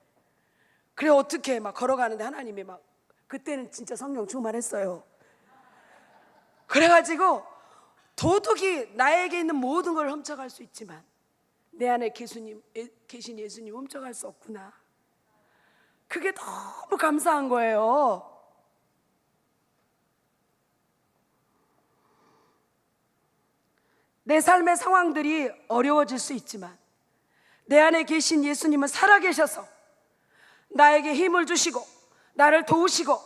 그래 어떻게 막 걸어가는데 하나님이 막 그때는 진짜 성령 충만했어요. 그래가지고 도둑이 나에게 있는 모든 걸 훔쳐갈 수 있지만 내 안에 계신 예수님 훔쳐갈 수 없구나. 그게 너무 감사한 거예요. 내 삶의 상황들이 어려워질 수 있지만 내 안에 계신 예수님은 살아계셔서 나에게 힘을 주시고 나를 도우시고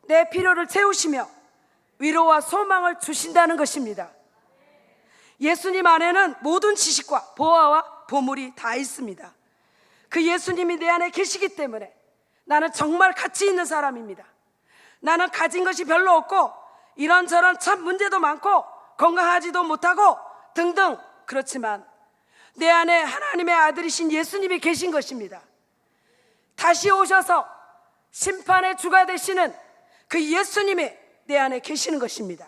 내 필요를 채우시며 위로와 소망을 주신다는 것입니다. 예수님 안에는 모든 지식과 보화와 보물이 다 있습니다. 그 예수님이 내 안에 계시기 때문에 나는 정말 가치 있는 사람입니다. 나는 가진 것이 별로 없고 이런저런 참 문제도 많고 건강하지도 못하고 등등, 그렇지만 내 안에 하나님의 아들이신 예수님이 계신 것입니다. 다시 오셔서 심판의 주가 되시는 그 예수님이 내 안에 계시는 것입니다.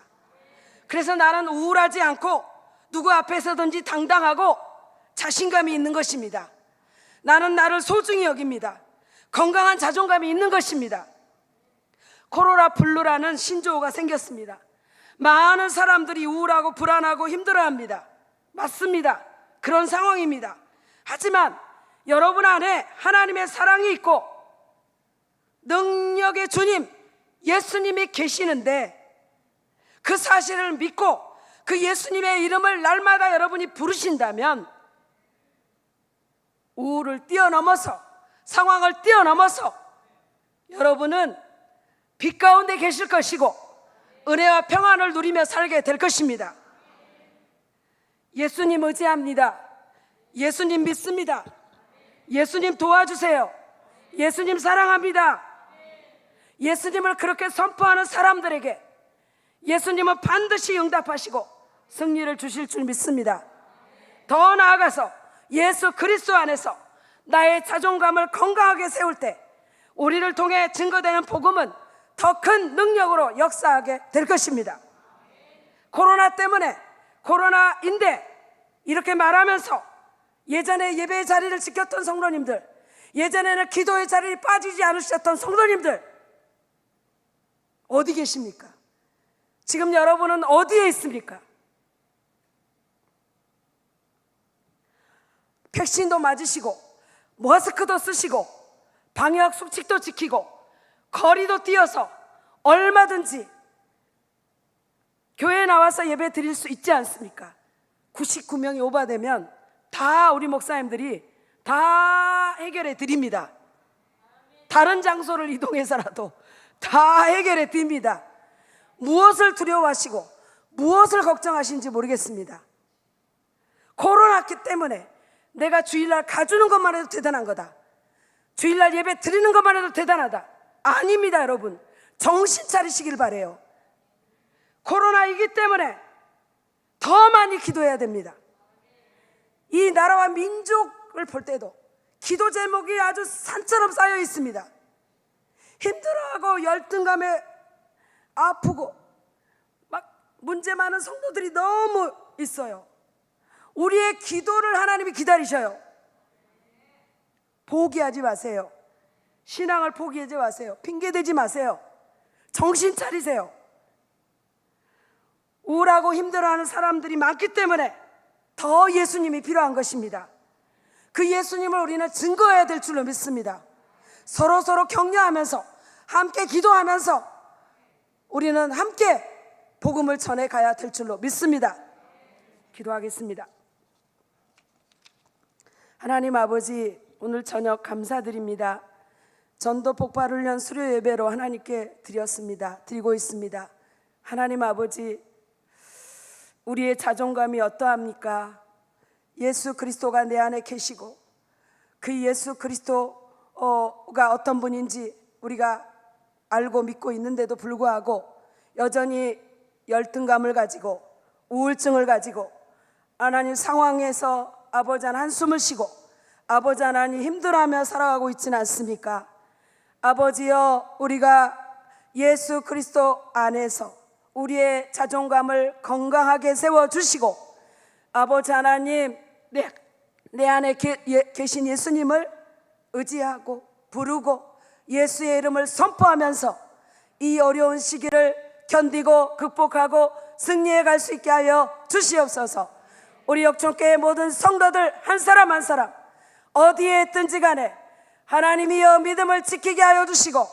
그래서 나는 우울하지 않고 누구 앞에서든지 당당하고 자신감이 있는 것입니다. 나는 나를 소중히 여깁니다. 건강한 자존감이 있는 것입니다. 코로나 블루라는 신조어가 생겼습니다. 많은 사람들이 우울하고 불안하고 힘들어합니다. 맞습니다. 그런 상황입니다. 하지만 여러분 안에 하나님의 사랑이 있고 능력의 주님 예수님이 계시는데 그 사실을 믿고 그 예수님의 이름을 날마다 여러분이 부르신다면 우울을 뛰어넘어서, 상황을 뛰어넘어서 여러분은 빛 가운데 계실 것이고 은혜와 평안을 누리며 살게 될 것입니다. 예수님 의지합니다. 예수님 믿습니다. 예수님 도와주세요. 예수님 사랑합니다. 예수님을 그렇게 선포하는 사람들에게 예수님은 반드시 응답하시고 승리를 주실 줄 믿습니다. 더 나아가서 예수 그리스도 안에서 나의 자존감을 건강하게 세울 때 우리를 통해 증거되는 복음은 더 큰 능력으로 역사하게 될 것입니다. 코로나 때문에 코로나인데 이렇게 말하면서 예전에 예배의 자리를 지켰던 성도님들, 예전에는 기도의 자리에 빠지지 않으셨던 성도님들 어디 계십니까? 지금 여러분은 어디에 있습니까? 백신도 맞으시고 마스크도 쓰시고 방역 수칙도 지키고 거리도 뛰어서 얼마든지 교회에 나와서 예배 드릴 수 있지 않습니까? 99명이 오바되면 다 우리 목사님들이 다 해결해 드립니다. 다른 장소를 이동해서라도 다 해결해 드립니다. 무엇을 두려워하시고 무엇을 걱정하시는지 모르겠습니다. 코로나기 때문에 내가 주일날 가주는 것만 해도 대단한 거다, 주일날 예배 드리는 것만 해도 대단하다. 아닙니다. 여러분 정신 차리시길 바래요. 코로나이기 때문에 더 많이 기도해야 됩니다. 이 나라와 민족을 볼 때도 기도 제목이 아주 산처럼 쌓여 있습니다. 힘들어하고 열등감에 아프고 막 문제 많은 성도들이 너무 있어요. 우리의 기도를 하나님이 기다리셔요. 포기하지 마세요. 신앙을 포기하지 마세요. 핑계대지 마세요. 정신 차리세요. 우울하고 힘들어하는 사람들이 많기 때문에 더 예수님이 필요한 것입니다. 그 예수님을 우리는 증거해야 될 줄로 믿습니다. 서로 격려하면서 함께 기도하면서 우리는 함께 복음을 전해 가야 될 줄로 믿습니다. 기도하겠습니다. 하나님 아버지, 오늘 저녁 감사드립니다. 전도 폭발훈련 수료 예배로 하나님께 드리고 있습니다. 하나님 아버지, 우리의 자존감이 어떠합니까? 예수 그리스도가 내 안에 계시고 그 예수 그리스도가 어떤 분인지 우리가 알고 믿고 있는데도 불구하고 여전히 열등감을 가지고 우울증을 가지고 하나님 상황에서 아버지 하나님 한숨을 쉬고 아버지 하나님 힘들어하며 살아가고 있지는 않습니까? 아버지여, 우리가 예수 그리스도 안에서 우리의 자존감을 건강하게 세워주시고 아버지 하나님 내 안에 계신 예수님을 의지하고 부르고 예수의 이름을 선포하면서 이 어려운 시기를 견디고 극복하고 승리해 갈 수 있게 하여 주시옵소서. 우리 역촌교회 모든 성도들 한 사람 한 사람 어디에 있든지 간에 하나님이여 믿음을 지키게 하여 주시고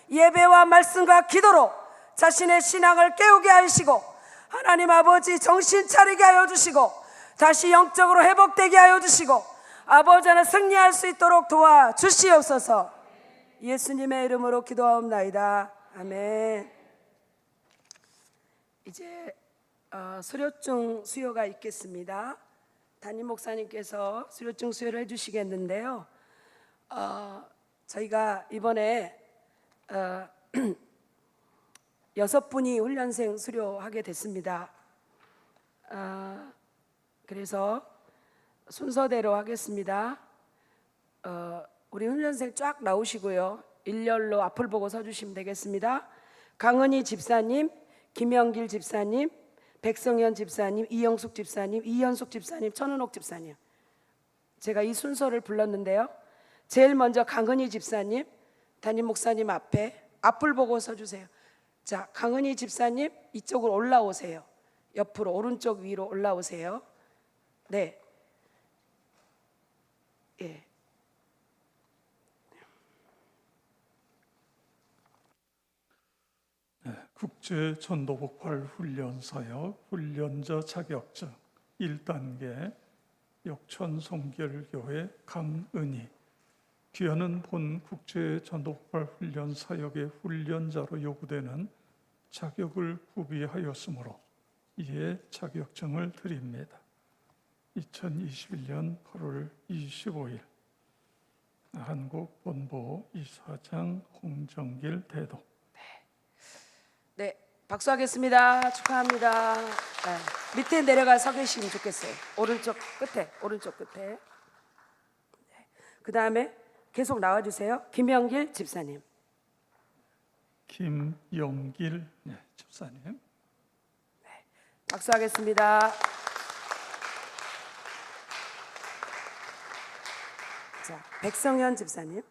예배와 말씀과 기도로 자신의 신앙을 깨우게 하시고 하나님 아버지 정신 차리게 하여 주시고 다시 영적으로 회복되게 하여 주시고 아버지 안에 승리할 수 있도록 도와주시옵소서. 예수님의 이름으로 기도하옵나이다. 아멘. 이제 수료증 수여가 있겠습니다. 담임 목사님께서 수료증 수여를 해주시겠는데요. 저희가 이번에 6분이 훈련생 수료하게 됐습니다. 그래서 순서대로 하겠습니다. 우리 훈련생 쫙 나오시고요. 일렬로 앞을 보고 서주시면 되겠습니다. 강은희 집사님, 김영길 집사님, 백성현 집사님, 이영숙 집사님, 이현숙 집사님, 천은옥 집사님. 제가 이 순서를 불렀는데요. 제일 먼저 강은희 집사님, 담임 목사님 앞을 보고 서주세요. 자, 강은희 집사님 이쪽으로 올라오세요. 옆으로 오른쪽 위로 올라오세요. 네. 예. 국제 전도복활 훈련 사역 훈련자 자격증 1단계 역천 성결교회 강은희 귀하는 본 국제 전도복활 훈련 사역의 훈련자로 요구되는 자격을 구비하였으므로 이에 자격증을 드립니다. 2021년 8월 25일 한국본부 이사장 홍정길 대독. 네, 박수하겠습니다. 축하합니다. 네, 밑에 내려가 서 계시면 좋겠어요. 오른쪽 끝에. 네. 그 다음에 계속 나와주세요. 김영길 집사님. 김영길 집사님. 박수하겠습니다. 자, 백성현 집사님.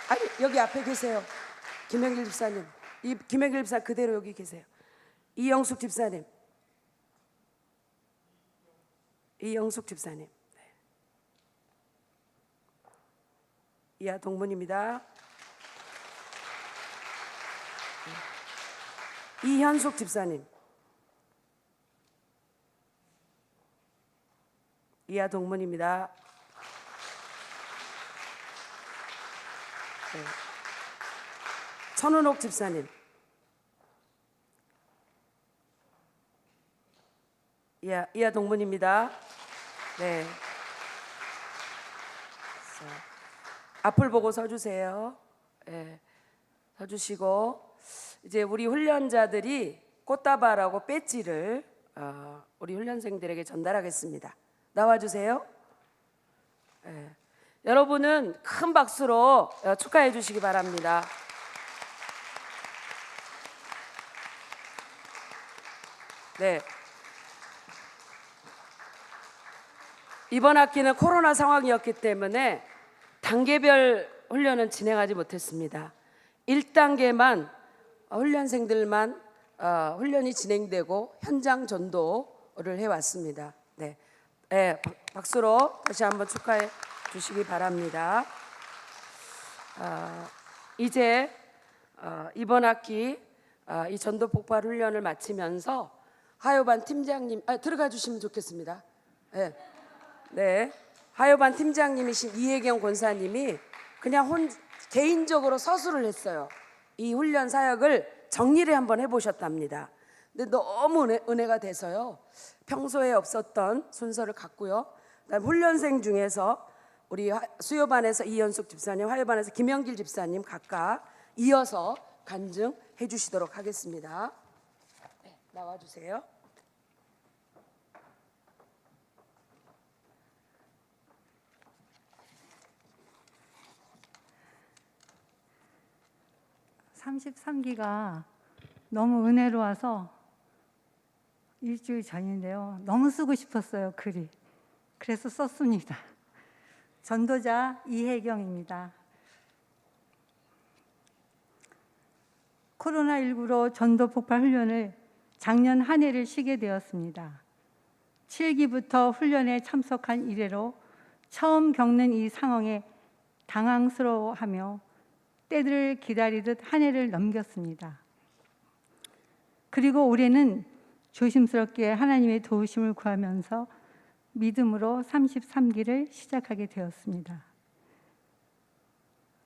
아니, 여기 앞에 계세요. 김영길 집사님. 이 김영길 집사 그대로 여기 계세요. 이영숙 집사님. 이영숙 집사님. 네. 이하 동문입니다. 네. 이현숙 집사님. 이하 동문입니다. 네. 천은옥 집사님. 이하 동문입니다. 네. 자, 앞을 보고 서주세요. 네. 서주시고 이제 우리 훈련자들이 꽃다발하고 배지를 우리 훈련생들에게 전달하겠습니다. 나와주세요. 네. 여러분은 큰 박수로 축하해 주시기 바랍니다. 네. 이번 학기는 코로나 상황이었기 때문에 단계별 훈련은 진행하지 못했습니다. 1단계만 훈련생들만 훈련이 진행되고 현장 전도를 해왔습니다. 네. 네, 박수로 다시 한번 축하해 주시기 바랍니다. 이제 이번 학기 이 전도 폭발 훈련을 마치면서 하요반 팀장님 들어가 주시면 좋겠습니다. 네. 네, 하요반 팀장님이신 이혜경 권사님이 그냥 개인적으로 서술을 했어요. 이 훈련 사역을 정리를 한번 해보셨답니다. 근데 너무 은혜가 돼서요. 평소에 없었던 순서를 갖고요. 그다음 훈련생 중에서 우리 수요반에서 이현숙 집사님, 화요반에서 김영길 집사님 각각 이어서 간증해 주시도록 하겠습니다. 네, 나와주세요. (33기가) 너무 은혜로워서 일주일 전인데요. 너무 쓰고 싶었어요, 글이. 그래서 썼습니다. 전도자 이혜경입니다. 코로나19로 전도 폭발 훈련을 작년 한 해를 쉬게 되었습니다. 7기부터 훈련에 참석한 이래로 처음 겪는 이 상황에 당황스러워하며 때를 기다리듯 한 해를 넘겼습니다. 그리고 올해는 조심스럽게 하나님의 도우심을 구하면서 믿음으로 33기를 시작하게 되었습니다.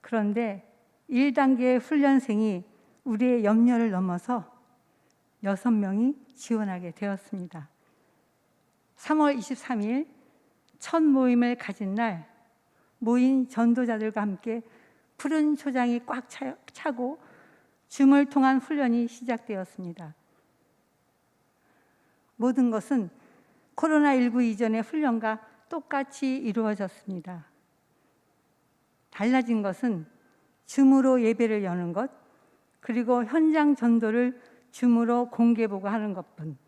그런데 1단계 훈련생이 우리의 염려를 넘어서 6명이 지원하게 되었습니다. 3월 23일 첫 모임을 가진 날 모인 전도자들과 함께 푸른 초장이 꽉 차고 줌을 통한 훈련이 시작되었습니다. 모든 것은 코로나19 이전의 훈련과 똑같이 이루어졌습니다. 달라진 것은 줌으로 예배를 여는 것, 그리고 현장 전도를 줌으로 공개 보고하는 것뿐.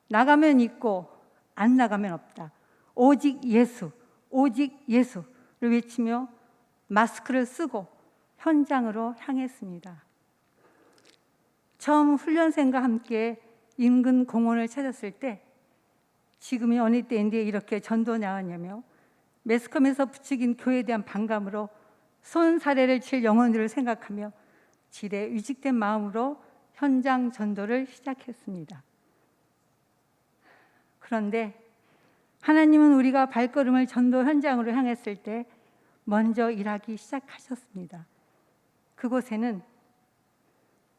나가면 있고 안 나가면 없다. 오직 예수, 오직 예수를 외치며 마스크를 쓰고 현장으로 향했습니다. 처음 훈련생과 함께 인근 공원을 찾았을 때 지금이 어느 때인데 이렇게 전도 나왔냐며 매스컴에서 부추긴 교회에 대한 반감으로 손사래를 칠 영혼들을 생각하며 지레 위축된 마음으로 현장 전도를 시작했습니다. 그런데 하나님은 우리가 발걸음을 전도 현장으로 향했을 때 먼저 일하기 시작하셨습니다. 그곳에는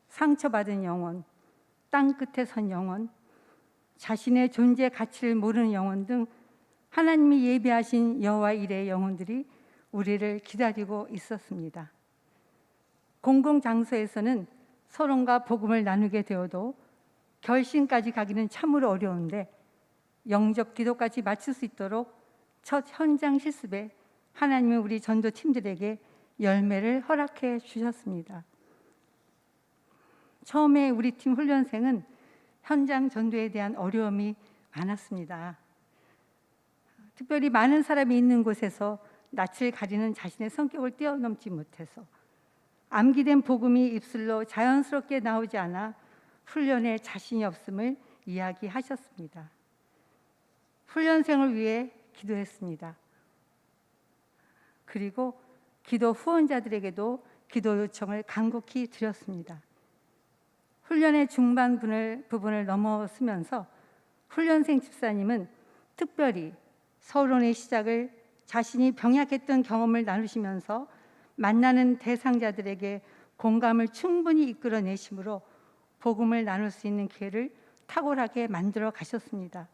상처받은 영혼, 땅끝에 선 영혼, 자신의 존재 가치를 모르는 영혼 등 하나님이 예비하신 여호와 일의 영혼들이 우리를 기다리고 있었습니다. 공공장소에서는 서론과 복음을 나누게 되어도 결심까지 가기는 참으로 어려운데 영접 기도까지 마칠 수 있도록 첫 현장 실습에 하나님은 우리 전도팀들에게 열매를 허락해 주셨습니다. 처음에 우리 팀 훈련생은 현장 전도에 대한 어려움이 많았습니다. 특별히 많은 사람이 있는 곳에서 낯을 가리는 자신의 성격을 뛰어넘지 못해서 암기된 복음이 입술로 자연스럽게 나오지 않아 훈련에 자신이 없음을 이야기하셨습니다. 훈련생을 위해 기도했습니다. 그리고 기도 후원자들에게도 기도 요청을 간곡히 드렸습니다. 훈련의 중반 부분을 넘어서면서 훈련생 집사님은 특별히 서론의 시작을 자신이 병약했던 경험을 나누시면서 만나는 대상자들에게 공감을 충분히 이끌어내심으로 복음을 나눌 수 있는 기회를 탁월하게 만들어 가셨습니다.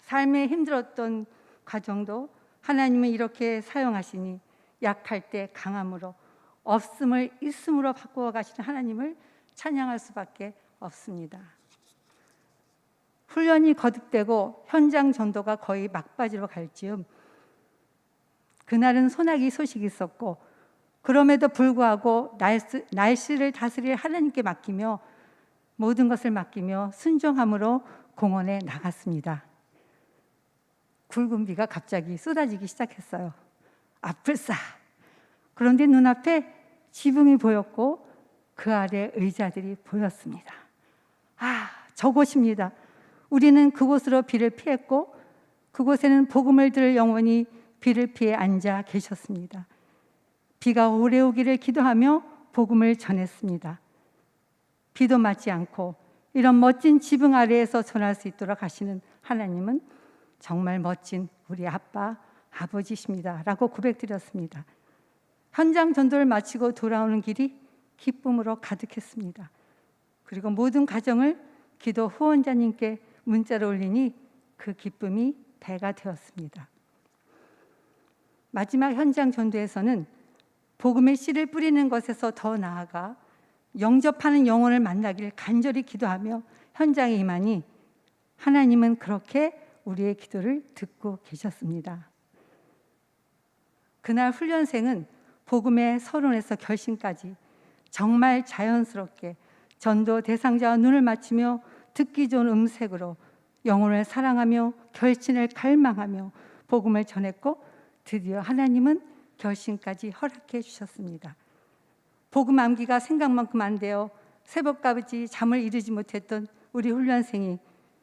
삶에 힘들었던 과정도 하나님은 이렇게 사용하시니 약할 때 강함으로 없음을 있음으로 바꾸어 가시는 하나님을 찬양할 수밖에 없습니다. 훈련이 거듭되고 현장 전도가 거의 막바지로 갈 즈음 그날은 소나기 소식이 있었고 그럼에도 불구하고 날씨를 다스릴 하나님께 맡기며 모든 것을 맡기며 순종함으로 공원에 나갔습니다. 굵은 비가 갑자기 쏟아지기 시작했어요. 아플싸. 그런데 눈앞에 지붕이 보였고 그 아래 의자들이 보였습니다. 저곳입니다. 우리는 그곳으로 비를 피했고 그곳에는 복음을 들을 영혼이 비를 피해 앉아 계셨습니다. 비가 오래 오기를 기도하며 복음을 전했습니다. 비도 맞지 않고 이런 멋진 지붕 아래에서 전할 수 있도록 하시는 하나님은 정말 멋진 우리 아빠, 아버지십니다. 라고 고백드렸습니다. 현장 전도를 마치고 돌아오는 길이 기쁨으로 가득했습니다. 그리고 모든 가정을 기도 후원자님께 문자로 올리니 그 기쁨이 배가 되었습니다. 마지막 현장 전도에서는 복음의 씨를 뿌리는 것에서 더 나아가 영접하는 영혼을 만나길 간절히 기도하며 현장에 임하니 하나님은 그렇게 우리의 기도를 듣고 계셨습니다. 그날 훈련생은 복음의 서론에서 결심까지 정말 자연스럽게 전도 대상자와 눈을 맞추며 듣기 좋은 음색으로 영혼을 사랑하며 결신을 갈망하며 복음을 전했고 드디어 하나님은 결심까지 허락해 주셨습니다. 복음 암기가 생각만큼 안 돼요. 새벽까지 잠을 이루지 못했던 우리 훈련생이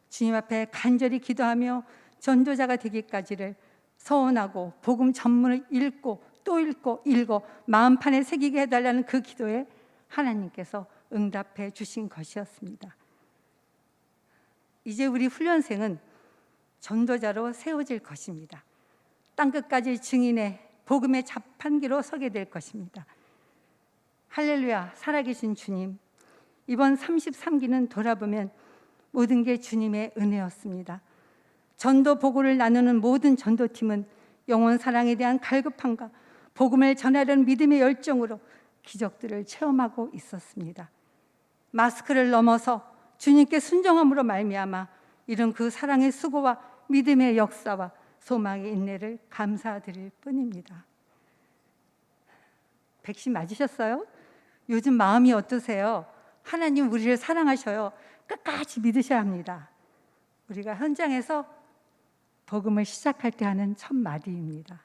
주님 앞에 간절히 기도하며 전도자가 되기까지를 서원하고 복음 전문을 읽고 또 읽고 마음판에 새기게 해달라는 그 기도에 하나님께서 응답해 주신 것이었습니다. 이제 우리 훈련생은 전도자로 세워질 것입니다. 땅끝까지 증인의 복음의 자판기로 서게 될 것입니다. 할렐루야, 살아계신 주님, 이번 33기는 돌아보면 모든 게 주님의 은혜였습니다. 전도 보고를 나누는 모든 전도팀은 영혼 사랑에 대한 갈급함과 복음을 전하려는 믿음의 열정으로 기적들을 체험하고 있었습니다. 마스크를 넘어서 주님께 순종함으로 말미암아 이런 그 사랑의 수고와 믿음의 역사와 소망의 인내를 감사드릴 뿐입니다. 백신 맞으셨어요? 요즘 마음이 어떠세요? 하나님 우리를 사랑하셔요. 끝까지 믿으셔야 합니다. 우리가 현장에서 복음을 시작할 때 하는 첫 마디입니다.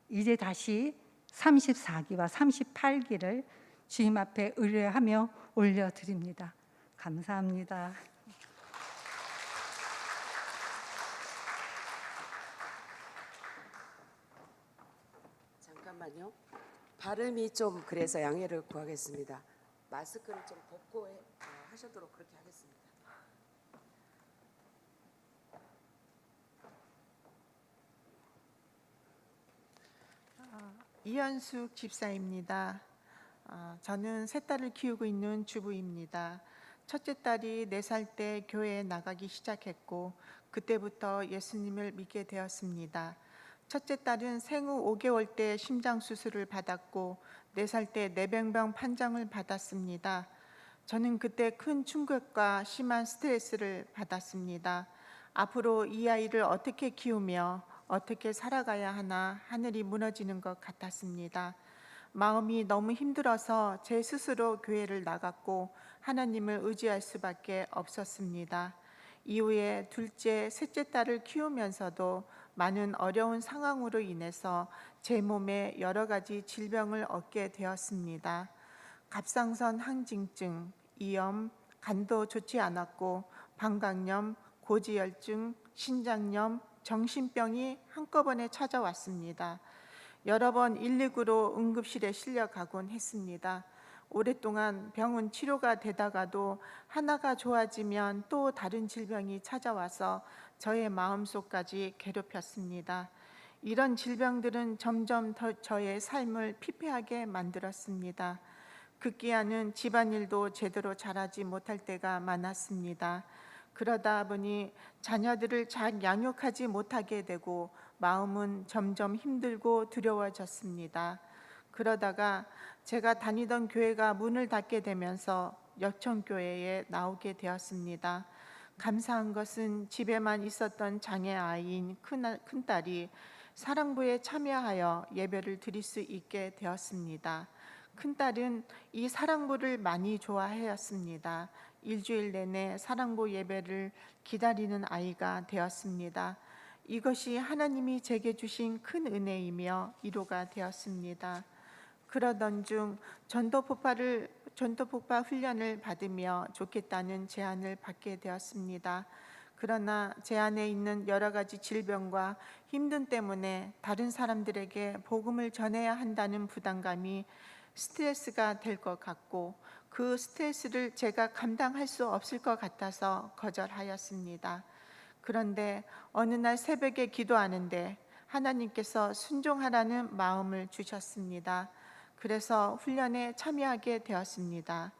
이제 다시 34기와 38기를 주님 앞에 의뢰하며 올려드립니다. 감사합니다. 잠깐만요. 발음이 좀 그래서 양해를 구하겠습니다. 마스크를 좀 벗고 하셔도록 그렇게 하겠습니다. 이현숙 집사입니다. 저는 세 딸을 키우고 있는 주부입니다. 첫째 딸이 4살 때 교회에 나가기 시작했고 그때부터 예수님을 믿게 되었습니다. 첫째 딸은 생후 5개월 때 심장 수술을 받았고 4살 때 뇌병변 판정을 받았습니다. 저는 그때 큰 충격과 심한 스트레스를 받았습니다. 앞으로 이 아이를 어떻게 키우며 어떻게 살아가야 하나 하늘이 무너지는 것 같았습니다. 마음이 너무 힘들어서 제 스스로 교회를 나갔고 하나님을 의지할 수밖에 없었습니다. 이후에 둘째, 셋째 딸을 키우면서도 많은 어려운 상황으로 인해서 제 몸에 여러 가지 질병을 얻게 되었습니다. 갑상선 항진증, 이염, 간도 좋지 않았고 방광염, 고지혈증, 신장염, 정신병이 한꺼번에 찾아왔습니다. 여러 번 119로 응급실에 실려가곤 했습니다. 오랫동안 병원 치료가 되다가도 하나가 좋아지면 또 다른 질병이 찾아와서 저의 마음속까지 괴롭혔습니다. 이런 질병들은 점점 더 저의 삶을 피폐하게 만들었습니다. 급기야는 집안일도 제대로 잘하지 못할 때가 많았습니다. 그러다 보니 자녀들을 잘 양육하지 못하게 되고 마음은 점점 힘들고 두려워졌습니다. 그러다가 제가 다니던 교회가 문을 닫게 되면서 역청교회에 나오게 되었습니다. 감사한 것은 집에만 있었던 장애 아이인 큰딸이 사랑부에 참여하여 예배를 드릴 수 있게 되었습니다. 큰딸은 이 사랑부를 많이 좋아하였습니다. 일주일 내내 사랑부 예배를 기다리는 아이가 되었습니다. 이것이 하나님이 제게 주신 큰 은혜이며 위로가 되었습니다. 그러던 중 전도폭파 훈련을 받으며 좋겠다는 제안을 받게 되었습니다. 그러나 제 안에 있는 여러 가지 질병과 힘듦 때문에 다른 사람들에게 복음을 전해야 한다는 부담감이 스트레스가 될 것 같고 그 스트레스를 제가 감당할 수 없을 것 같아서 거절하였습니다. 그런데 어느 날 새벽에 기도하는데 하나님께서 순종하라는 마음을 주셨습니다. 그래서 훈련에 참여하게 되었습니다.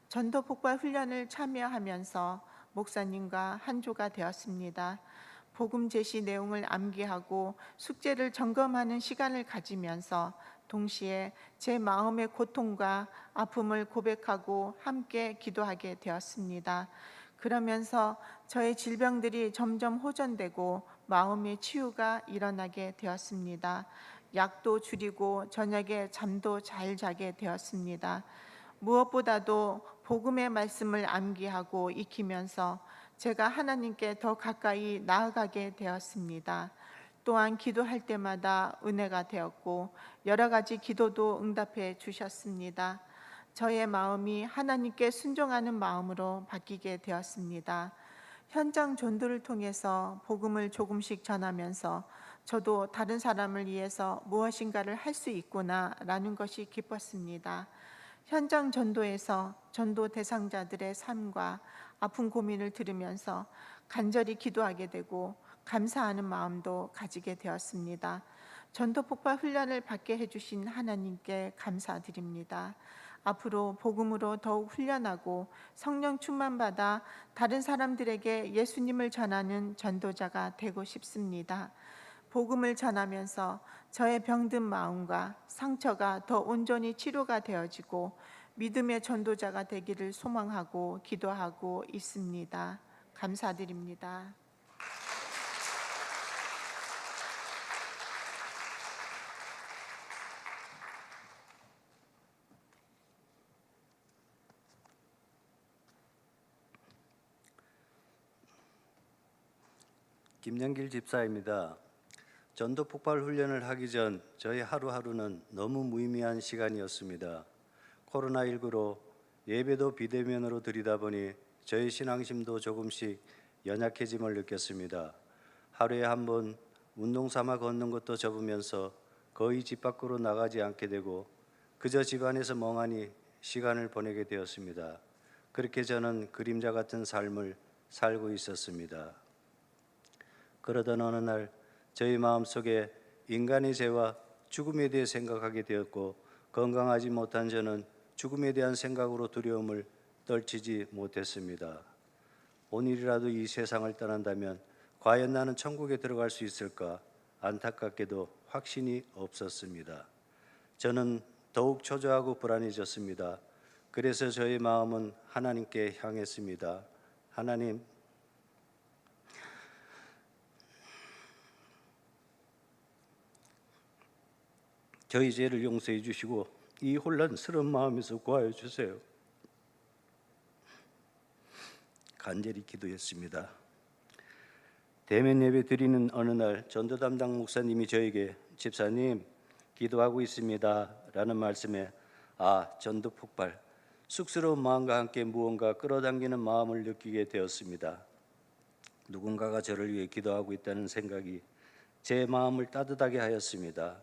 전도 폭발 훈련을 참여하면서 목사님과 한조가 되었습니다. 복음 제시 내용을 암기하고 숙제를 점검하는 시간을 가지면서 동시에 제 마음의 고통과 아픔을 고백하고 함께 기도하게 되었습니다. 그러면서 저의 질병들이 점점 호전되고 마음의 치유가 일어나게 되었습니다. 약도 줄이고 저녁에 잠도 잘 자게 되었습니다. 무엇보다도 복음의 말씀을 암기하고 익히면서 제가 하나님께 더 가까이 나아가게 되었습니다. 또한 기도할 때마다 은혜가 되었고 여러 가지 기도도 응답해 주셨습니다. 저의 마음이 하나님께 순종하는 마음으로 바뀌게 되었습니다. 현장 전도를 통해서 복음을 조금씩 전하면서 저도 다른 사람을 위해서 무엇인가를 할 수 있구나라는 것이 기뻤습니다. 현장 전도에서 전도 대상자들의 삶과 아픈 고민을 들으면서 간절히 기도하게 되고 감사하는 마음도 가지게 되었습니다. 전도 폭발 훈련을 받게 해주신 하나님께 감사드립니다. 앞으로 복음으로 더욱 훈련하고 성령 충만받아 다른 사람들에게 예수님을 전하는 전도자가 되고 싶습니다. 복음을 전하면서 저의 병든 마음과 상처가 더 온전히 치료가 되어지고 믿음의 전도자가 되기를 소망하고 기도하고 있습니다. 감사드립니다. 김영길 집사입니다. 전도 폭발 훈련을 하기 전 저희 하루하루는 너무 무의미한 시간이었습니다. 코로나19로 예배도 비대면으로 드리다 보니 저희 신앙심도 조금씩 연약해짐을 느꼈습니다. 하루에 한 번 운동 삼아 걷는 것도 접으면서 거의 집 밖으로 나가지 않게 되고 그저 집 안에서 멍하니 시간을 보내게 되었습니다. 그렇게 저는 그림자 같은 삶을 살고 있었습니다. 그러던 어느 날 저희 마음속에 인간의 죄와 죽음에 대해 생각하게 되었고 건강하지 못한 저는 죽음에 대한 생각으로 두려움을 떨치지 못했습니다. 오늘이라도 이 세상을 떠난다면 과연 나는 천국에 들어갈 수 있을까? 안타깝게도 확신이 없었습니다. 저는 더욱 초조하고 불안해졌습니다. 그래서 저의 마음은 하나님께 향했습니다. 하나님, 저희 죄를 용서해 주시고 이 혼란스러운 마음에서 구하여 주세요. 간절히 기도했습니다. 대면 예배 드리는 어느 날 전도 담당 목사님이 저에게 집사님 기도하고 있습니다 라는 말씀에 전도 폭발, 쑥스러운 마음과 함께 무언가 끌어당기는 마음을 느끼게 되었습니다. 누군가가 저를 위해 기도하고 있다는 생각이 제 마음을 따뜻하게 하였습니다.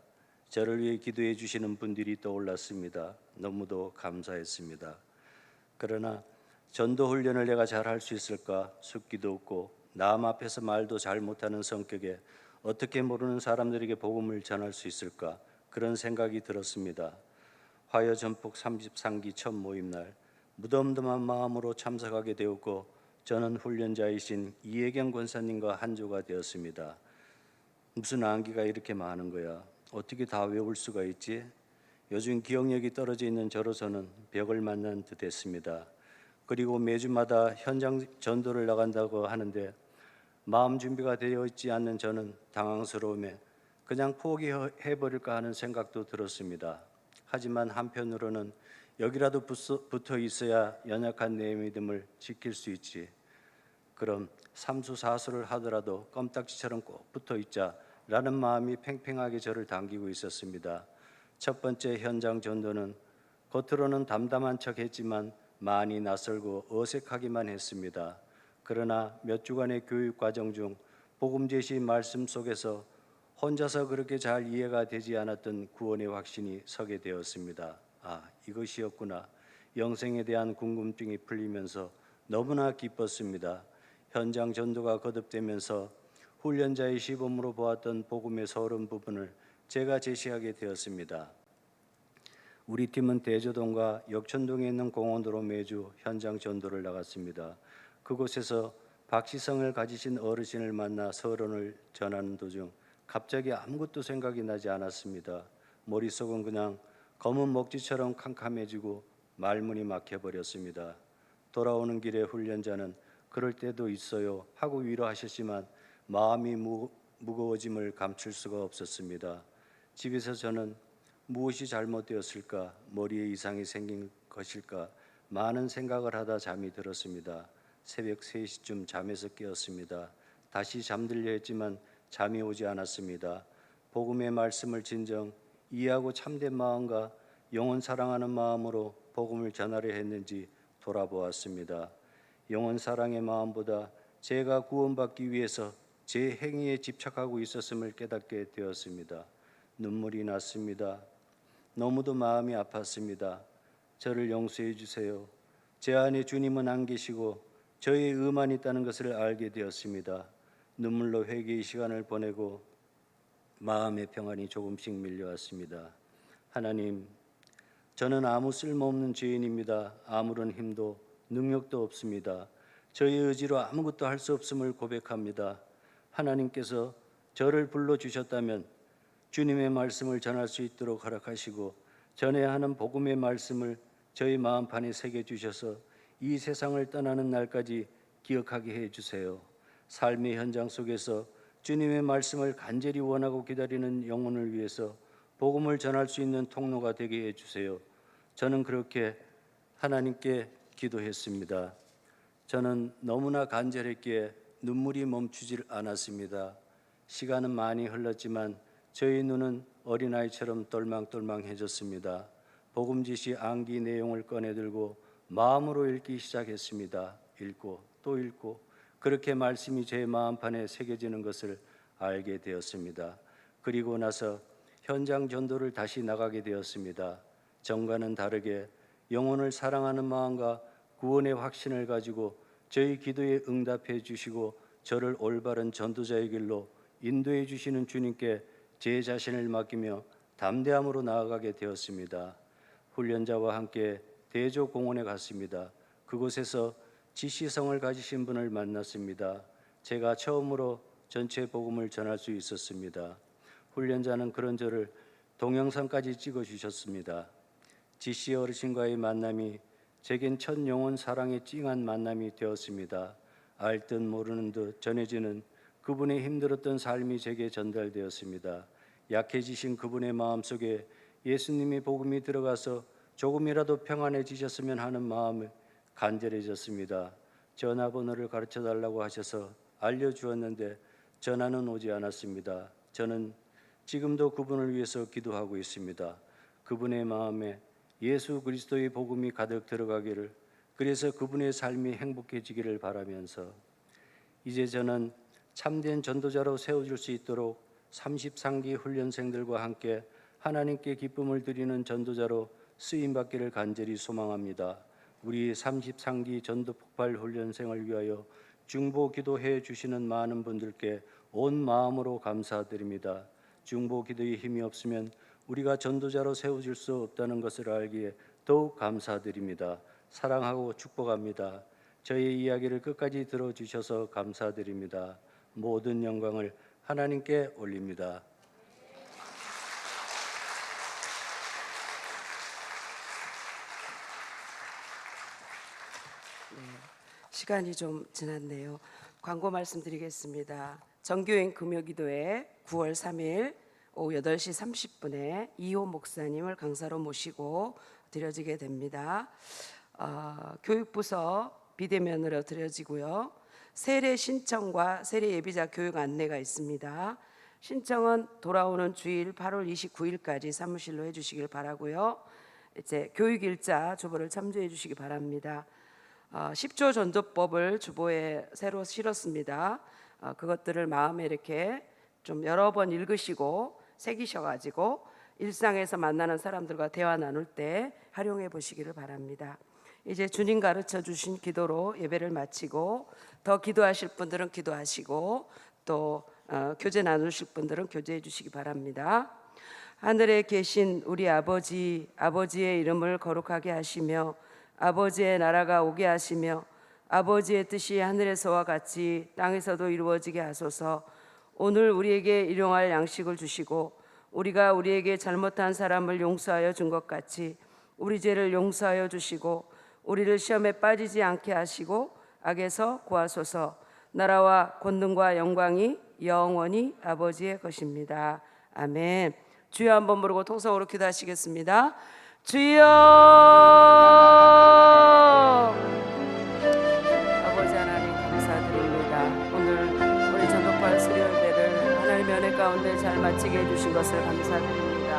저를 위해 기도해 주시는 분들이 떠올랐습니다. 너무도 감사했습니다. 그러나 전도 훈련을 내가 잘할 수 있을까 숫기도 없고 남 앞에서 말도 잘 못하는 성격에 어떻게 모르는 사람들에게 복음을 전할 수 있을까 그런 생각이 들었습니다. 화요 전폭 33기 첫 모임날 무덤덤한 마음으로 참석하게 되었고 저는 훈련자이신 이혜경 권사님과 한조가 되었습니다. 무슨 암기가 이렇게 많은 거야? 어떻게 다 외울 수가 있지? 요즘 기억력이 떨어져 있는 저로서는 벽을 만난 듯 했습니다. 그리고 매주마다 현장 전도를 나간다고 하는데 마음 준비가 되어 있지 않는 저는 당황스러움에 그냥 포기해버릴까 하는 생각도 들었습니다. 하지만 한편으로는 여기라도 붙어 있어야 연약한 내 믿음을 지킬 수 있지. 그럼 삼수사수를 하더라도 껌딱지처럼 꼭 붙어 있자 라는 마음이 팽팽하게 저를 당기고 있었습니다. 첫 번째 현장 전도는 겉으로는 담담한 척 했지만 많이 낯설고 어색하기만 했습니다. 그러나 몇 주간의 교육 과정 중 복음 제시 말씀 속에서 혼자서 그렇게 잘 이해가 되지 않았던 구원의 확신이 서게 되었습니다. 이것이었구나. 영생에 대한 궁금증이 풀리면서 너무나 기뻤습니다. 현장 전도가 거듭되면서 훈련자의 시범으로 보았던 복음의 서른 부분을 제가 제시하게 되었습니다. 우리 팀은 대저동과 역천동에 있는 공원으로 매주 현장 전도를 나갔습니다. 그곳에서 박시성을 가지신 어르신을 만나 서론을 전하는 도중 갑자기 아무것도 생각이 나지 않았습니다. 머릿속은 그냥 검은 먹쥐처럼 캄캄해지고 말문이 막혀버렸습니다. 돌아오는 길에 훈련자는 그럴 때도 있어요 하고 위로하셨지만 마음이 무거워짐을 감출 수가 없었습니다. 집에서 저는 무엇이 잘못되었을까, 머리에 이상이 생긴 것일까 많은 생각을 하다 잠이 들었습니다. 새벽 3시쯤 잠에서 깨었습니다. 다시 잠들려 했지만 잠이 오지 않았습니다. 복음의 말씀을 진정 이해하고 참된 마음과 영혼 사랑하는 마음으로 복음을 전하려 했는지 돌아보았습니다. 영혼 사랑의 마음보다 제가 구원받기 위해서 제 행위에 집착하고 있었음을 깨닫게 되었습니다. 눈물이 났습니다. 너무도 마음이 아팠습니다. 저를 용서해 주세요. 제 안에 주님은 안 계시고 저의 의만 있다는 것을 알게 되었습니다. 눈물로 회개의 시간을 보내고 마음의 평안이 조금씩 밀려왔습니다. 하나님, 저는 아무 쓸모없는 죄인입니다. 아무런 힘도 능력도 없습니다. 저의 의지로 아무것도 할 수 없음을 고백합니다. 하나님께서 저를 불러주셨다면 주님의 말씀을 전할 수 있도록 허락하시고 전해야 하는 복음의 말씀을 저희 마음판에 새겨주셔서 이 세상을 떠나는 날까지 기억하게 해주세요. 삶의 현장 속에서 주님의 말씀을 간절히 원하고 기다리는 영혼을 위해서 복음을 전할 수 있는 통로가 되게 해주세요. 저는 그렇게 하나님께 기도했습니다. 저는 너무나 간절했기에 눈물이 멈추질 않았습니다. 시간은 많이 흘렀지만 저희 눈은 어린아이처럼 똘망똘망해졌습니다. 복음지시 암기 내용을 꺼내들고 마음으로 읽기 시작했습니다. 읽고 또 읽고 그렇게 말씀이 제 마음판에 새겨지는 것을 알게 되었습니다. 그리고 나서 현장 전도를 다시 나가게 되었습니다. 전과는 다르게 영혼을 사랑하는 마음과 구원의 확신을 가지고 저희 기도에 응답해 주시고 저를 올바른 전도자의 길로 인도해 주시는 주님께 제 자신을 맡기며 담대함으로 나아가게 되었습니다. 훈련자와 함께 대조공원에 갔습니다. 그곳에서 지시성을 가지신 분을 만났습니다. 제가 처음으로 전체 복음을 전할 수 있었습니다. 훈련자는 그런 저를 동영상까지 찍어주셨습니다. 지시 어르신과의 만남이 제겐 첫 영혼 사랑의 찡한 만남이 되었습니다. 알 듯 모르는 듯 전해지는 그분의 힘들었던 삶이 제게 전달되었습니다. 약해지신 그분의 마음속에 예수님의 복음이 들어가서 조금이라도 평안해지셨으면 하는 마음이 간절해졌습니다. 전화번호를 가르쳐달라고 하셔서 알려주었는데 전화는 오지 않았습니다. 저는 지금도 그분을 위해서 기도하고 있습니다. 그분의 마음에 예수 그리스도의 복음이 가득 들어가기를, 그래서 그분의 삶이 행복해지기를 바라면서 이제 저는 참된 전도자로 세워질 수 있도록 33기 훈련생들과 함께 하나님께 기쁨을 드리는 전도자로 쓰임받기를 간절히 소망합니다. 우리 33기 전도 폭발 훈련생을 위하여 중보 기도해 주시는 많은 분들께 온 마음으로 감사드립니다. 중보 기도의 힘이 없으면 우리가 전도자로 세워질 수 없다는 것을 알기에 더욱 감사드립니다. 사랑하고 축복합니다. 저의 이야기를 끝까지 들어주셔서 감사드립니다. 모든 영광을 하나님께 올립니다. 시간이 좀 지났네요. 광고 말씀드리겠습니다. 정교행 금요기도회 9월 3일 오후 8시 30분에 이호 목사님을 강사로 모시고 드려지게 됩니다. 교육부서 비대면으로 드려지고요. 세례 신청과 세례 예비자 교육 안내가 있습니다. 신청은 돌아오는 주일 8월 29일까지 사무실로 해주시길 바라고요. 이제 교육일자 주보를 참조해 주시기 바랍니다. 10조 전도법을 주보에 새로 실었습니다. 그것들을 마음에 이렇게 좀 여러 번 읽으시고 새기셔가지고 일상에서 만나는 사람들과 대화 나눌 때 활용해 보시기를 바랍니다. 이제 주님 가르쳐 주신 기도로 예배를 마치고 더 기도하실 분들은 기도하시고 또 교제 나누실 분들은 교제해 주시기 바랍니다. 하늘에 계신 우리 아버지, 아버지의 이름을 거룩하게 하시며 아버지의 나라가 오게 하시며 아버지의 뜻이 하늘에서와 같이 땅에서도 이루어지게 하소서. 오늘 우리에게 일용할 양식을 주시고 우리가 우리에게 잘못한 사람을 용서하여 준 것 같이 우리 죄를 용서하여 주시고 우리를 시험에 빠지지 않게 하시고 악에서 구하소서. 나라와 권능과 영광이 영원히 아버지의 것입니다. 아멘. 주여 한번 부르고 통성으로 기도하시겠습니다. 주여. 아버지 하나님 감사드립니다. 오늘 우리 전도파 수료예배를 가운데 잘 마치게 해주신 것을 감사드립니다.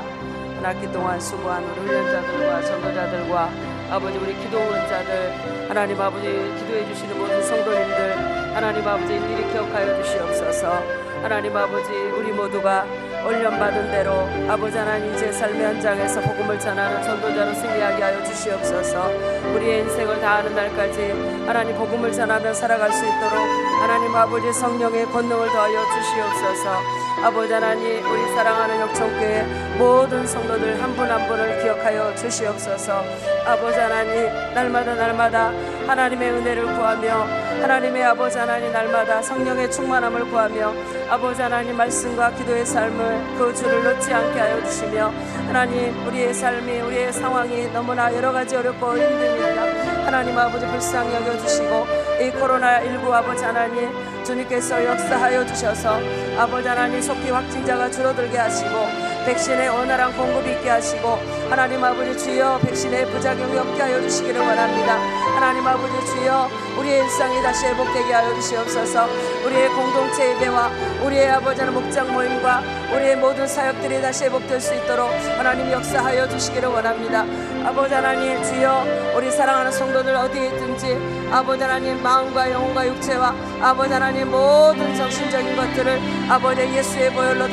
한 학기 동안 수고한 우리 훈련자들과 전도자들과 아버지 우리 기도 원자들 하나님 아버지 기도해 주시는 모든 성도님들 하나님 아버지 일일이 기억하여 주시옵소서. 하나님 아버지 우리 모두가 올려받은 대로 아버지 하나님 제 삶의 현장에서 복음을 전하는 전도자로 승리하게 하여 주시옵소서. 우리의 인생을 다하는 날까지 하나님 복음을 전하며 살아갈 수 있도록 하나님 아버지 성령의 권능을 더하여 주시옵소서. 아버지 하나님 우리 사랑하는 역청교회 모든 성도들 한 분 한 분을 기억하여 주시옵소서. 아버지 하나님 날마다 하나님의 은혜를 구하며 하나님의 아버지 하나님 날마다 성령의 충만함을 구하며 아버지 하나님 말씀과 기도의 삶을 그 줄을 놓지 않게 하여 주시며 하나님 우리의 삶이 우리의 상황이 너무나 여러 가지 어렵고 힘듭니다. 하나님 아버지 불쌍히 여겨주시고 이 코로나19 아버지 하나님 주님께서 역사하여 주셔서 아버지 하나님 속히 확진자가 줄어들게 하시고 백신의 원활한 공급이 있게 하시고 하나님 아버지 주여 백신의 부작용이 없게 하여 주시기를 원합니다. 하나님 아버지 주여 우리의 일상이 다시 회복되게 하여 주시옵소서. 우리의 공동체 예배와 우리의 아버지 하나님 목장 모임과 우리의 모든 사역들이 다시 회복될 수 있도록 하나님 역사하여 주시기를 원합니다. 아버지 하나님 주여 우리 사랑하는 성도들 어디에 있든지 아버지 하나님 마음과 영혼과 육체와 아버지 하나님 모든 정신적인 것들을 아버지 예수의 보혈로